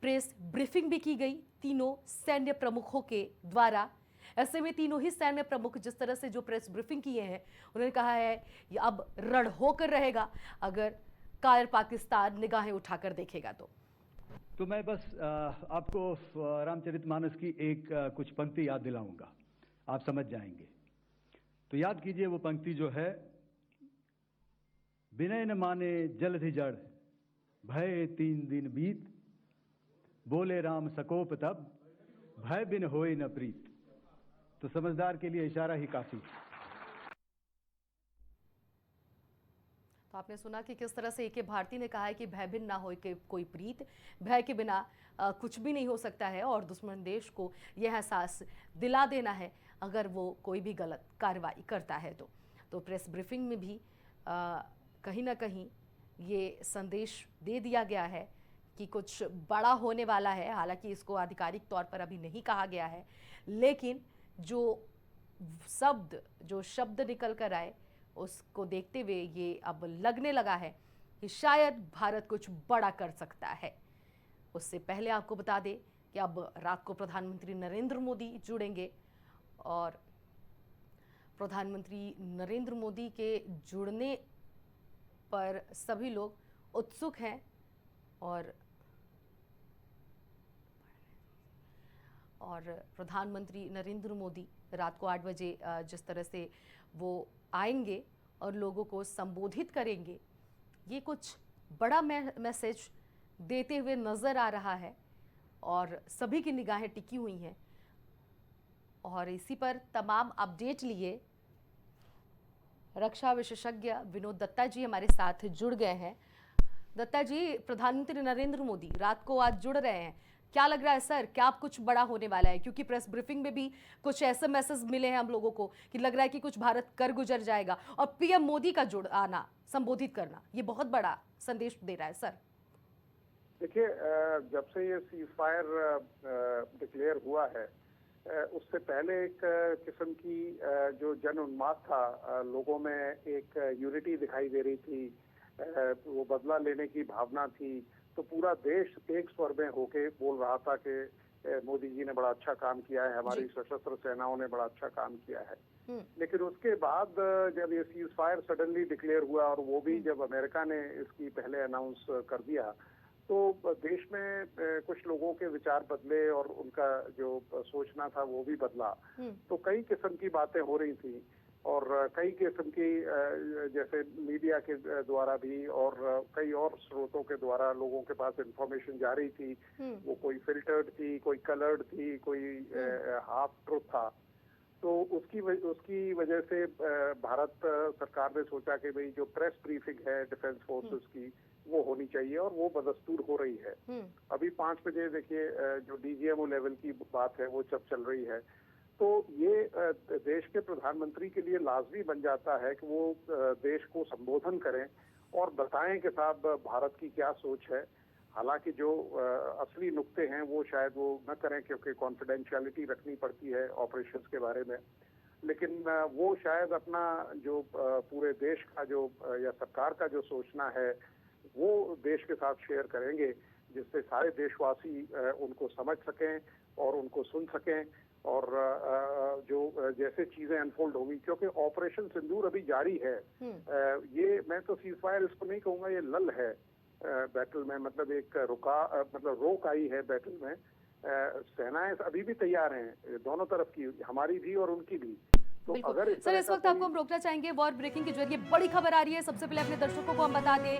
प्रेस ब्रीफिंग भी की गई तीनों सैन्य प्रमुखों के द्वारा। ऐसे में तीनों ही सैन्य प्रमुख जिस तरह से जो प्रेस ब्रीफिंग की है उन्होंने कहा है कि अब रण होकर रहेगा अगर कायर पाकिस्तान निगाहें उठाकर देखेगा तो मैं बस आपको रामचरितमानस की एक कुछ पंक्ति याद दिलाऊंगा, आप समझ जाएंगे। तो याद कीजिए वो पंक्ति जो है, विनय न माने जलधि जड़ भय 3 दिन बीत, बोले राम सकोप तब भय बिन होए न प्रीत। तो समझदार के लिए इशारा ही काफी है। तो आपने सुना कि किस तरह से ए.के. भारती ने कहा है कि भय बिन ना हो के कोई प्रीत, भय के बिना कुछ भी नहीं हो सकता है और दुश्मन देश को यह एहसास दिला देना है अगर वो कोई भी गलत कार्रवाई करता है तो प्रेस ब्रीफिंग में भी कहीं ना कहीं ये संदेश दे दिया गया है कि कुछ बड़ा होने वाला है। हालांकि इसको आधिकारिक तौर पर अभी नहीं कहा गया है, लेकिन जो शब्द निकल कर आए उसको देखते हुए ये अब लगने लगा है कि शायद भारत कुछ बड़ा कर सकता है। उससे पहले आपको बता दें कि अब रात को प्रधानमंत्री नरेंद्र मोदी जुड़ेंगे और प्रधानमंत्री नरेंद्र मोदी के जुड़ने पर सभी लोग उत्सुक हैं और प्रधानमंत्री नरेंद्र मोदी रात को 8 बजे जिस तरह से वो आएंगे और लोगों को संबोधित करेंगे, ये कुछ बड़ा मैसेज देते हुए नज़र आ रहा है और सभी की निगाहें टिकी हुई हैं। और इसी पर तमाम अपडेट लिए रक्षा विशेषज्ञ विनोद दत्ता जी हमारे साथ जुड़ गए हैं। दत्ता जी, प्रधानमंत्री नरेंद्र मोदी रात को आज जुड़ रहे हैं, क्या लग रहा है सर, क्या अब कुछ बड़ा होने वाला है? क्योंकि प्रेस ब्रीफिंग में भी कुछ ऐसे मैसेज मिले हैं हम लोगों को कि लग रहा है कि कुछ भारत कर गुजर जाएगा और पीएम मोदी का जुड़ आना, संबोधित करना, ये बहुत बड़ा संदेश दे रहा है सर। देखिए, जब से ये सीज फायर डिक्लेयर हुआ है उससे पहले एक किस्म की जो जन उन्माद था, लोगों में एक यूनिटी दिखाई दे रही थी, वो बदला लेने की भावना थी, तो पूरा देश एक स्वर में होके बोल रहा था कि मोदी जी ने बड़ा अच्छा काम किया है, हमारी सशस्त्र सेनाओं ने बड़ा अच्छा काम किया है। लेकिन उसके बाद जब ये सीज फायर सडनली डिक्लेयर हुआ और वो भी जब अमेरिका ने इसकी पहले अनाउंस कर दिया, तो देश में कुछ लोगों के विचार बदले और उनका जो सोचना था वो भी बदला। तो कई किस्म की बातें हो रही थी और कई किस्म की जैसे मीडिया के द्वारा भी और कई और स्रोतों के द्वारा लोगों के पास इंफॉर्मेशन जा रही थी। वो कोई फिल्टर्ड थी, कोई कलर्ड थी, कोई हाफ ट्रूथ था। तो उसकी वजह से भारत सरकार ने सोचा कि भाई जो प्रेस ब्रीफिंग है डिफेंस फोर्सेस की वो होनी चाहिए और वो बदस्तूर हो रही है। अभी 5 बजे देखिए जो डीजीएमओ लेवल की बात है वो जब चल रही है, तो ये देश के प्रधानमंत्री के लिए लाजमी बन जाता है कि वो देश को संबोधन करें और बताएं कि साहब भारत की क्या सोच है। हालांकि जो असली नुक्ते हैं वो शायद वो न करें क्योंकि कॉन्फिडेंशियलिटी रखनी पड़ती है ऑपरेशंस के बारे में, लेकिन वो शायद अपना जो पूरे देश का जो या सरकार का जो सोचना है वो देश के साथ शेयर करेंगे, जिससे सारे देशवासी उनको समझ सकें और उनको सुन सकें और जो जैसे चीजें अनफोल्ड होंगी, क्योंकि ऑपरेशन सिंदूर अभी जारी है। ये मैं तो सीज फायर इसको नहीं कहूँगा, ये लल है बैटल में, मतलब एक मतलब रोक आई है बैटल में। सेनाएं अभी भी तैयार हैं दोनों तरफ की, हमारी भी और उनकी भी। तो अगर सर इस वक्त आपको हम रोकना चाहेंगे, वॉर ब्रेकिंग के जरिए बड़ी खबर आ रही है। सबसे पहले अपने दर्शकों को हम बता दें,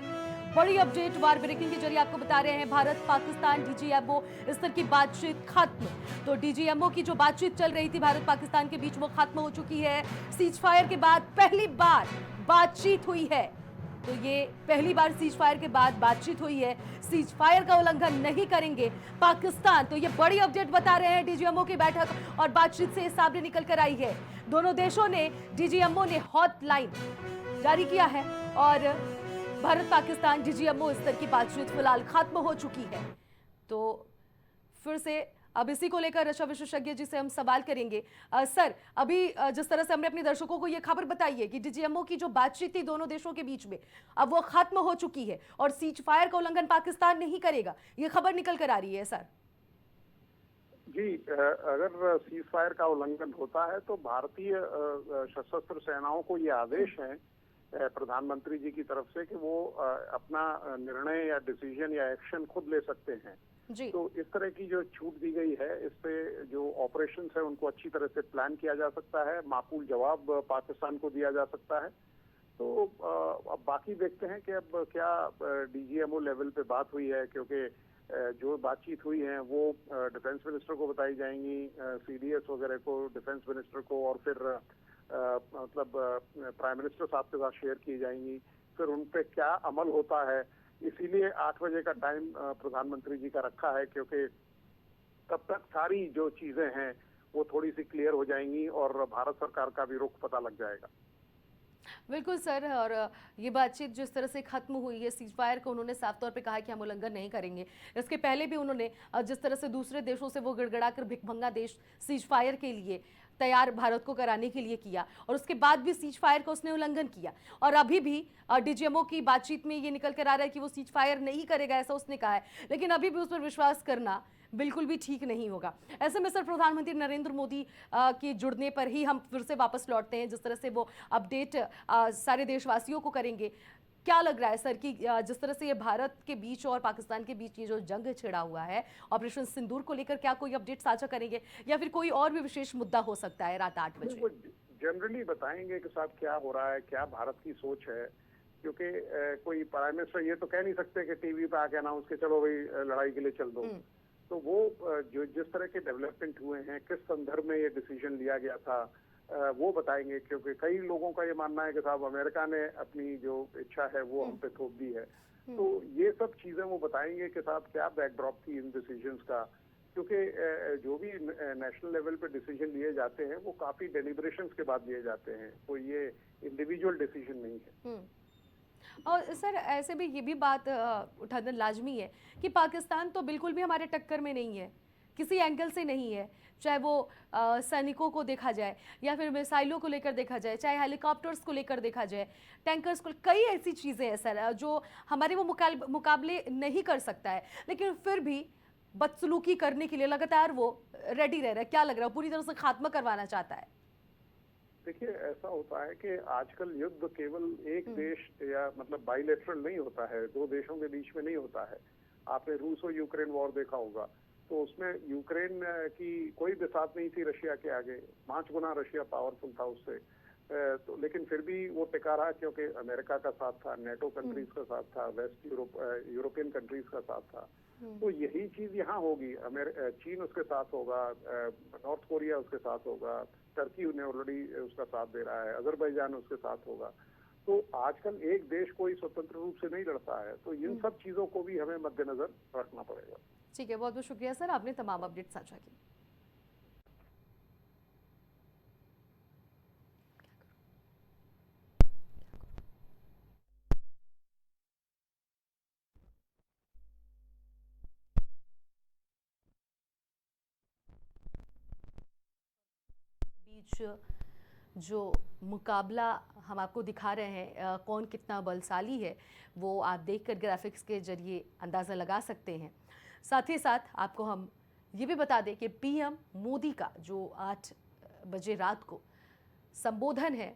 बड़ी अपडेट वॉर ब्रेकिंग के जरिए आपको बता रहे हैं, भारत पाकिस्तान डीजीएमओ स्तर की बातचीत खत्म। तो डीजीएमओ की जो बातचीत चल रही थी भारत पाकिस्तान के बीच वो खत्म हो चुकी है। सीज फायर के बाद पहली बार बातचीत हुई है, तो ये पहली बार सीज फायर के बाद बातचीत हुई है। सीज फायर का उल्लंघन नहीं करेंगे पाकिस्तान, तो ये बड़ी अपडेट बता रहे हैं। डीजीएमओ की बैठक और बातचीत से सामने निकल कर आई है। दोनों देशों ने, डीजीएमओ ने हॉटलाइन जारी किया है और भारत पाकिस्तान डीजीएमओ स्तर की बातचीत फिलहाल खत्म हो चुकी है। तो फिर से अब इसी को लेकर रक्षा विशेषज्ञ जी से हम सवाल करेंगे। सर, अभी जिस तरह से हमने अपने दर्शकों को ये खबर बताई है कि डीजीएमओ की जो बातचीत थी दोनों देशों के बीच में, अब वो खत्म हो चुकी है और सीज फायर का उल्लंघन पाकिस्तान नहीं करेगा, ये खबर निकल कर आ रही है। सर जी, अगर सीज फायर का उल्लंघन होता है तो भारतीय सशस्त्र सेनाओं को ये आदेश है प्रधानमंत्री जी की तरफ से कि वो अपना निर्णय या डिसीजन या एक्शन खुद ले सकते हैं जी। तो इस तरह की जो छूट दी गई है, इससे जो ऑपरेशंस है उनको अच्छी तरह से प्लान किया जा सकता है, माकूल जवाब पाकिस्तान को दिया जा सकता है। तो अब बाकी देखते हैं कि अब क्या डीजीएमओ लेवल पे बात हुई है, क्योंकि जो बातचीत हुई है वो डिफेंस मिनिस्टर को बताई जाएंगी, सीडीएस वगैरह को, डिफेंस मिनिस्टर को, और फिर मतलब प्राइम मिनिस्टर साहब के साथ शेयर की जाएंगी। फिर उन पे क्या अमल होता है, इसीलिए 8 बजे का टाइम प्रधानमंत्री जी का रखा है, क्योंकि तब तक सारी जो चीजें हैं वो थोड़ी सी क्लियर हो जाएंगी और भारत सरकार का भी रुख पता लग जाएगा। बिल्कुल सर, और ये बातचीत जिस तरह से खत्म हुई है, सीज फायर को उन्होंने साफ तौर पे कहा कि हम उल्लंघन नहीं करेंगे। इसके पहले भी उन्होंने जिस तरह से दूसरे देशों से वो गिड़गिड़ाकर भिखमंगा देश सीज फायर के लिए तैयार भारत को कराने के लिए किया, और उसके बाद भी सीज फायर का उसने उल्लंघन किया। और अभी भी डीजीएमओ की बातचीत में ये निकल कर आ रहा है कि वो सीज फायर नहीं करेगा, ऐसा उसने कहा है, लेकिन अभी भी उस पर विश्वास करना बिल्कुल भी ठीक नहीं होगा। ऐसे में सर, प्रधानमंत्री नरेंद्र मोदी के जुड़ने पर ही हम फिर से वापस लौटते हैं, जिस तरह से वो अपडेट सारे देशवासियों को करेंगे। क्या लग रहा है सर कि जिस तरह से ये भारत के बीच और पाकिस्तान के बीच ये जो जंग छिड़ा हुआ है ऑपरेशन सिंदूर को लेकर, क्या कोई अपडेट साझा करेंगे या फिर कोई और भी विशेष मुद्दा हो सकता है रात 8 बजे? जनरली बताएंगे कि साहब क्या हो रहा है, क्या भारत की सोच है, क्योंकि कोई प्राइम मिनिस्टर ये तो कह नहीं सकते कि टीवी पे आके अनाउंस के चलो भाई लड़ाई के लिए चल दो। तो वो जो जिस तरह के डेवलपमेंट हुए हैं, किस संदर्भ में ये डिसीजन लिया गया था, वो बताएंगे, क्योंकि कई लोगों का ये मानना है कि साहब अमेरिका ने अपनी जो इच्छा है वो हम पे थोप दी है। तो ये सब चीजें वो बताएंगे कि साहब क्या बैकड्रॉप थी इन डिसीजंस का, क्योंकि जो भी नेशनल लेवल पे डिसीजन लिए जाते हैं वो काफी डेलिब्रेशंस के बाद लिए जाते हैं, कोई ये इंडिविजुअल डिसीजन नहीं है। और सर, ऐसे भी ये भी बात उठाना लाजमी है कि पाकिस्तान तो बिल्कुल भी हमारे टक्कर में नहीं है, किसी एंगल से नहीं है, चाहे वो सैनिकों को देखा जाए या फिर मिसाइलों को लेकर देखा जाए, चाहे हेलीकॉप्टर्स को लेकर देखा जाए, टैंकर्स को, कई ऐसी चीज़ें हैं सर जो हमारे वो मुकाबले नहीं कर सकता है, लेकिन फिर भी बदसलूकी करने के लिए लगातार वो रेडी रह रहा है। क्या लग रहा है, पूरी तरह से खात्मा करवाना चाहता है? देखिए, ऐसा होता है कि आजकल युद्ध केवल एक देश या मतलब बाइलेटरल नहीं होता है, दो देशों के बीच में नहीं होता है। आपने रूस और यूक्रेन वॉर देखा होगा, तो उसमें यूक्रेन की कोई बिसात नहीं थी रशिया के आगे, 5 गुना रशिया पावरफुल था उससे। तो लेकिन फिर भी वो टिका रहा क्योंकि अमेरिका का साथ था, नेटो कंट्रीज का साथ था, वेस्ट यूरोपियन कंट्रीज का साथ था। तो यही चीज यहाँ होगी। चीन उसके साथ होगा, नॉर्थ कोरिया उसके साथ होगा, टर्की ने ऑलरेडी उसका साथ दे रहा है, अजरबैजान उसके साथ होगा। तो आजकल एक देश कोई स्वतंत्र रूप से नहीं लड़ता है, तो इन सब चीजों को भी हमें मद्देनजर रखना पड़ेगा। ठीक है, बहुत बहुत शुक्रिया सर, आपने तमाम अपडेट साझा की। बीच जो मुकाबला हम आपको दिखा रहे हैं, कौन कितना बलशाली है, वो आप देखकर ग्राफिक्स के जरिए अंदाज़ा लगा सकते हैं। साथ ही साथ आपको हम ये भी बता दें कि पीएम मोदी का जो 8 बजे रात को संबोधन है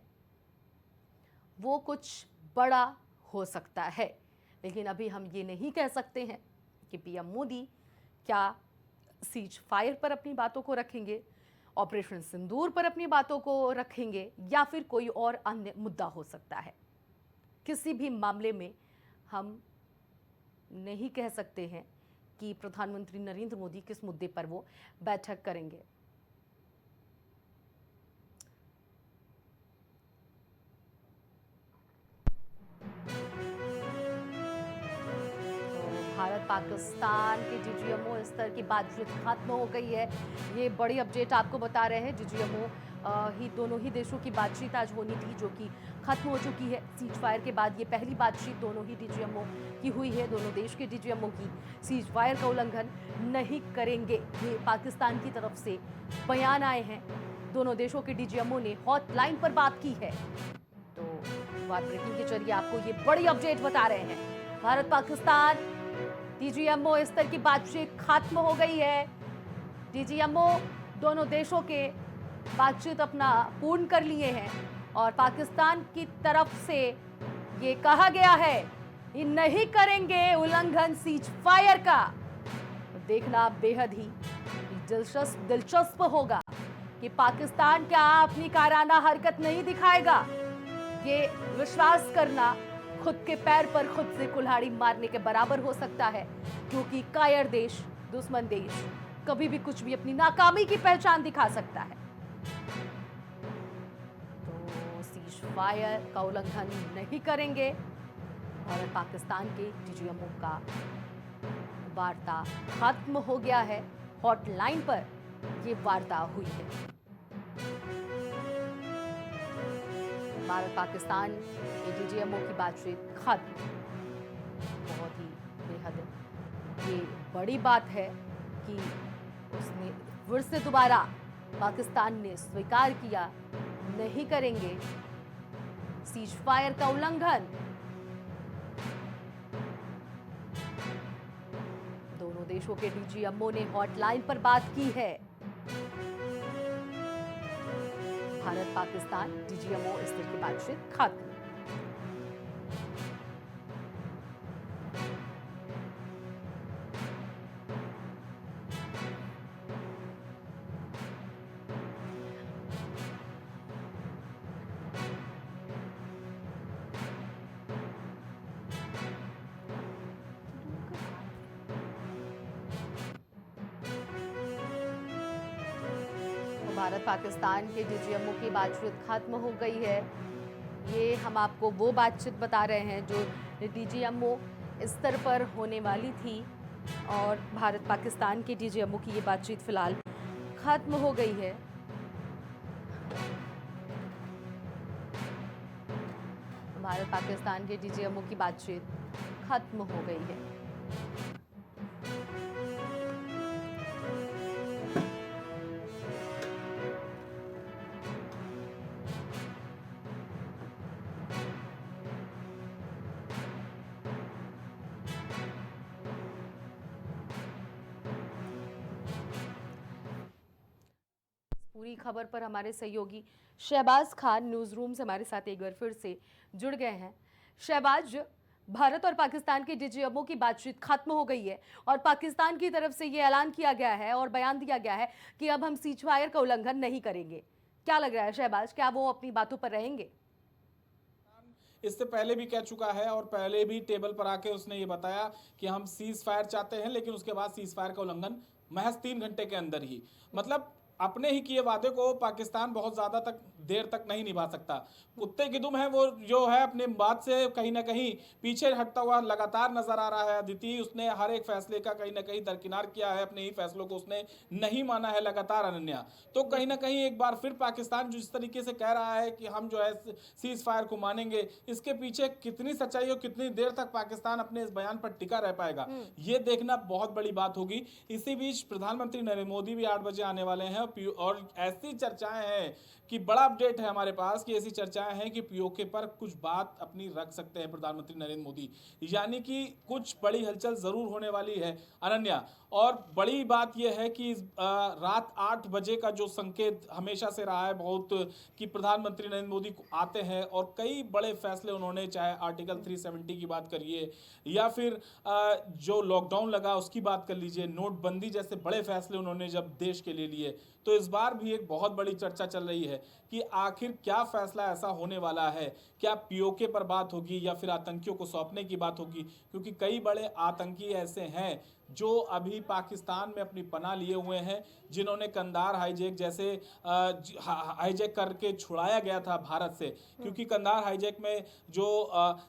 वो कुछ बड़ा हो सकता है, लेकिन अभी हम ये नहीं कह सकते हैं कि पीएम मोदी क्या सीज फायर पर अपनी बातों को रखेंगे, ऑपरेशन सिंदूर पर अपनी बातों को रखेंगे, या फिर कोई और अन्य मुद्दा हो सकता है। किसी भी मामले में हम नहीं कह सकते हैं कि प्रधानमंत्री नरेंद्र मोदी किस मुद्दे पर वो बैठक करेंगे। भारत पाकिस्तान के डीजीएमओ स्तर की बातचीत खत्म हो गई है, ये बड़ी अपडेट आपको बता रहे हैं। डीजीएमओ ही दोनों ही देशों की बातचीत आज होनी थी, जो कि खत्म हो चुकी है। सीज फायर के बाद ये पहली बातचीत दोनों ही डीजीएमओ की हुई है। दोनों देश के डीजीएमओ की सीज फायर का उल्लंघन नहीं करेंगे, ये पाकिस्तान की तरफ से बयान आए हैं। दोनों देशों के डीजीएमओ ने हॉटलाइन पर बात की है, तो वार ब्रेकिंग के जरिए आपको ये बड़ी अपडेट बता रहे हैं। भारत पाकिस्तान डीजीएमओ स्तर की बातचीत खत्म हो गई है। डीजीएमओ दोनों देशों के बातचीत अपना पूर्ण कर लिए हैं और पाकिस्तान की तरफ से ये कहा गया है कि नहीं करेंगे उल्लंघन सीज फायर का। देखना बेहद ही दिलचस्प होगा कि पाकिस्तान क्या अपनी कायराना हरकत नहीं दिखाएगा। ये विश्वास करना खुद के पैर पर खुद से कुल्हाड़ी मारने के बराबर हो सकता है, क्योंकि कायर देश, दुश्मन देश कभी भी कुछ भी अपनी नाकामी की पहचान दिखा सकता है। तो सीज फायर का उल्लंघन नहीं करेंगे। भारत पाकिस्तान के डीजीएमओ का वार्ता खत्म हो गया है, हॉटलाइन पर ये वार्ता हुई है। भारत पाकिस्तान के डीजीएमओ की बातचीत खत्म। बहुत ही बेहद ये बड़ी बात है कि उसने फिर से दोबारा पाकिस्तान ने स्वीकार किया नहीं करेंगे सीज फायर का उल्लंघन। दोनों देशों के डीजीएमओ ने हॉटलाइन पर बात की है। भारत पाकिस्तान डीजीएमओ स्तर की बातचीत खत्म। भारत पाकिस्तान के डीजीएमओ की बातचीत खत्म हो गई है। ये हम आपको वो बातचीत बता रहे हैं जो डीजीएमओ स्तर पर होने वाली थी, और भारत पाकिस्तान के डीजीएमओ की ये बातचीत फिलहाल खत्म हो गई है। भारत पाकिस्तान के डीजीएमओ की बातचीत खत्म हो गई है। पूरी खबर पर हमारे सहयोगी शहबाज खान न्यूज रूम से हमारे साथ एक बार फिर से जुड़ गए हैं। शहबाज, भारत और पाकिस्तान के डीजीएमओ की बातचीत खत्म हो गई है और पाकिस्तान की तरफ से ये ऐलान किया गया है और बयान दिया गया है कि अब हम सीजफायर का उल्लंघन नहीं करेंगे। क्या लग रहा है शहबाज, क्या वो अपनी बातों पर रहेंगे? इससे पहले भी कह चुका है और पहले भी टेबल पर आके उसने ये बताया कि हम सीज फायर चाहते हैं, लेकिन उसके बाद सीज फायर का उल्लंघन महज 3 घंटे के अंदर ही। मतलब अपने ही किए वादे को पाकिस्तान बहुत ज्यादा देर तक नहीं निभा सकता। कुत्ते की दुम है वो, जो है अपने बात से कहीं ना कहीं पीछे हटता हुआ लगातार नजर आ रहा है। अदिति, उसने हर एक फैसले का कहीं ना कहीं दरकिनार किया है, अपने ही फैसलों को उसने नहीं माना है लगातार। अनन्या, तो कहीं ना कहीं एक बार फिर पाकिस्तान जिस तरीके से कह रहा है कि हम जो है सीज फायर को मानेंगे, इसके पीछे कितनी सच्चाई और कितनी देर तक पाकिस्तान अपने इस बयान पर टिका रह पाएगा, ये देखना बहुत बड़ी बात होगी। इसी बीच प्रधानमंत्री नरेंद्र मोदी भी 8 बजे आने वाले हैं और ऐसी चर्चाएं हैं कि बड़ा अपडेट है हमारे पास कि ऐसी चर्चाएं हैं कि पीओके पर कुछ बात अपनी रख सकते हैं प्रधानमंत्री नरेंद्र मोदी, यानी कि कुछ बड़ी हलचल जरूर होने वाली है अनन्या। और बड़ी बात यह है कि रात 8 बजे का जो संकेत हमेशा से रहा है बहुत, कि प्रधानमंत्री नरेंद्र मोदी आते हैं और कई बड़े फैसले उन्होंने, चाहे आर्टिकल 370 की बात करिए या फिर जो लॉकडाउन लगा उसकी बात कर लीजिए, नोटबंदी जैसे बड़े फैसले उन्होंने जब देश के लिए लिए, तो इस बार भी एक बहुत बड़ी चर्चा चल रही है कि आखिर क्या फैसला ऐसा होने वाला है। क्या पीओके पर बात होगी या फिर आतंकियों को सौंपने की बात होगी, क्योंकि कई बड़े आतंकी ऐसे हैं जो अभी पाकिस्तान में अपनी पनाह लिए हुए हैं, जिन्होंने कंधार हाईजैक जैसे हाईजैक करके छुड़ाया गया था भारत से। क्योंकि कंधार हाईजैक में जो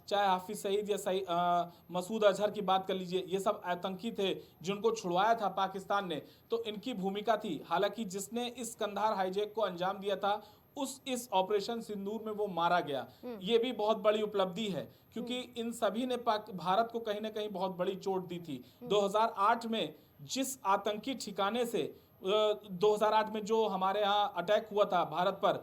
चाहे हाफिज सईद या मसूद अजहर की बात कर लीजिए, ये सब आतंकी थे जिनको छुड़वाया था पाकिस्तान ने, तो इनकी भूमिका थी। हालांकि जिसने इस कंधार हाईजैक को अंजाम दिया था इस ऑपरेशन सिंदूर में वो मारा गया, ये भी बहुत बड़ी उपलब्धि है, क्योंकि इन सभी ने भारत को कहीं ना कहीं बहुत बड़ी चोट दी थी। 2008 में जिस आतंकी ठिकाने से 2008 में जो हमारे यहाँ अटैक हुआ था भारत पर,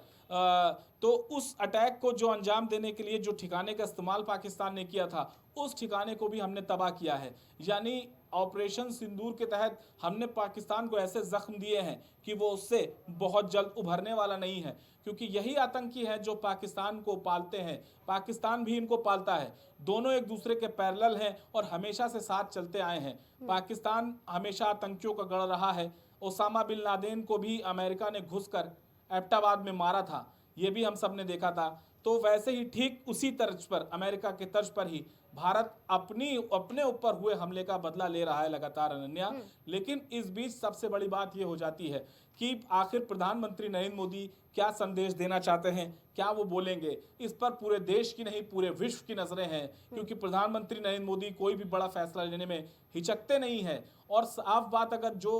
तो उस अटैक को जो अंजाम देने के लिए जो ठिकाने का इस्तेमाल पाकिस्तान ने किया था, उस ठिकाने को भी हमने तबाह किया है। यानी ऑपरेशन सिंदूर के तहत हमने पाकिस्तान को ऐसे जख्म दिए हैं कि वो उससे बहुत जल्द उभरने वाला नहीं है, क्योंकि यही आतंकी हैं जो पाकिस्तान को पालते हैं, पाकिस्तान भी इनको पालता है। दोनों एक दूसरे के पैरेलल हैं और हमेशा से साथ चलते आए हैं। पाकिस्तान हमेशा आतंकियों का गढ़ रहा है। ओसामा बिन लादेन को भी अमेरिका ने घुसकर एबटाबाद में मारा था, ये भी हम सब ने देखा था। तो वैसे ही ठीक उसी तर्ज पर, अमेरिका के तर्ज पर ही भारत अपने ऊपर हुए हमले का बदला ले रहा है लगातार अनन्या। लेकिन इस बीच सबसे बड़ी बात यह हो जाती है कि आखिर प्रधानमंत्री नरेंद्र मोदी क्या संदेश देना चाहते हैं, क्या वो बोलेंगे, इस पर पूरे देश की नहीं पूरे विश्व की नजरें हैं। क्योंकि प्रधानमंत्री नरेंद्र मोदी कोई भी बड़ा फैसला लेने में हिचकते नहीं है। और साफ बात, अगर जो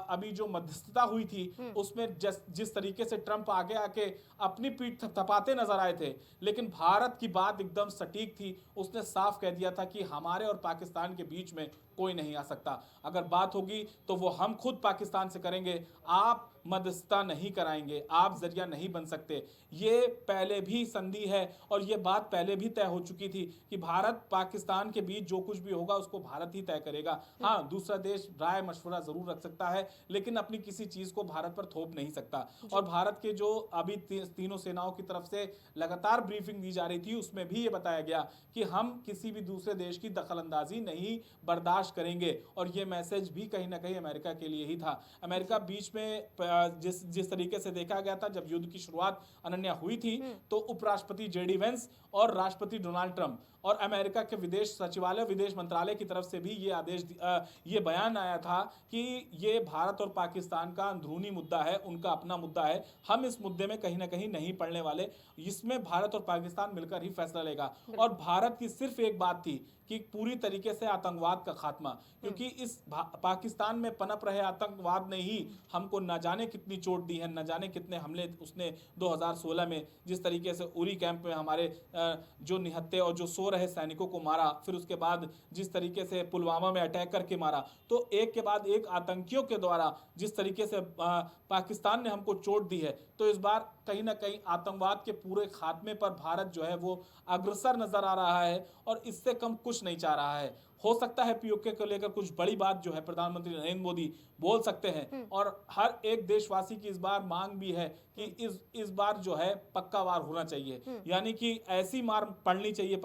अभी जो मध्यस्थता हुई थी उसमें जिस तरीके से ट्रंप आगे आके अपनी पीठ थपथपाते नजर आए थे, लेकिन भारत की बात एकदम सटीक थी। उसने साफ कह दिया था कि हमारे और पाकिस्तान के बीच में कोई नहीं आ सकता। अगर बात होगी तो वो हम खुद पाकिस्तान से करेंगे, आप मध्यस्थता नहीं कराएंगे, आप जरिया नहीं बन सकते। ये पहले भी संधि है और ये बात पहले भी तय हो चुकी थी कि भारत पाकिस्तान के बीच जो कुछ भी होगा उसको भारत ही तय करेगा। हाँ, दूसरा देश राय मशवरा जरूर रख सकता है, लेकिन अपनी किसी चीज को भारत पर थोप नहीं सकता। और भारत के जो अभी तीनों सेनाओं की तरफ से लगातार ब्रीफिंग दी जा रही थी, उसमें भी ये बताया गया कि हम किसी भी दूसरे देश की दखलंदाजी नहीं बर्दाश्त करेंगे। और ये मैसेज भी कहीं ना कहीं अमेरिका के लिए ही था। अमेरिका बीच में जिस तरीके से देखा गया था, जब युद्ध की शुरुआत अनन्या हुई थी, तो उपराष्ट्रपति जेडी वेंस और राष्ट्रपति डोनाल्ड ट्रंप और अमेरिका के विदेश सचिवालय, विदेश मंत्रालय की तरफ से भी ये बयान आया था कि ये भारत और पाकिस्तान का अंदरूनी मुद्दा है, उनका अपना मुद्दा है, हम इस मुद्दे में कहीं ना कहीं नहीं पड़ने वाले, इसमें भारत और पाकिस्तान मिलकर ही फैसला लेगा। और भारत की सिर्फ एक बात थी कि पूरी तरीके से आतंकवाद का खात्मा, क्योंकि इस पाकिस्तान में पनप रहे आतंकवाद ने ही हमको न जाने कितनी चोट दी है, न जाने कितने हमले उसने 2016 में जिस तरीके से उरी कैंप में हमारे जो निहत्थे और जो सो रहे सैनिकों को मारा, फिर उसके बाद जिस तरीके से पुलवामा में अटैक करके मारा, तो एक के बाद एक आतंकियों के द्वारा जिस तरीके से पाकिस्तान ने हमको चोट दी है, तो इस बार कहीं ना कहीं आतंकवाद के पूरे खात्मे पर भारत जो है वो अग्रसर नजर आ रहा है और इससे कम कुछ नहीं चाह रहा है। हो सकता है पीओके को लेकर कुछ बड़ी बात जो है प्रधानमंत्री नरेंद्र मोदी बोल सकते हैं। और हर एक देशवासी की इस बार मांग भी है कि इस बार जो है पक्का वार होना चाहिए, यानी कि ऐसी मार पड़नी चाहिए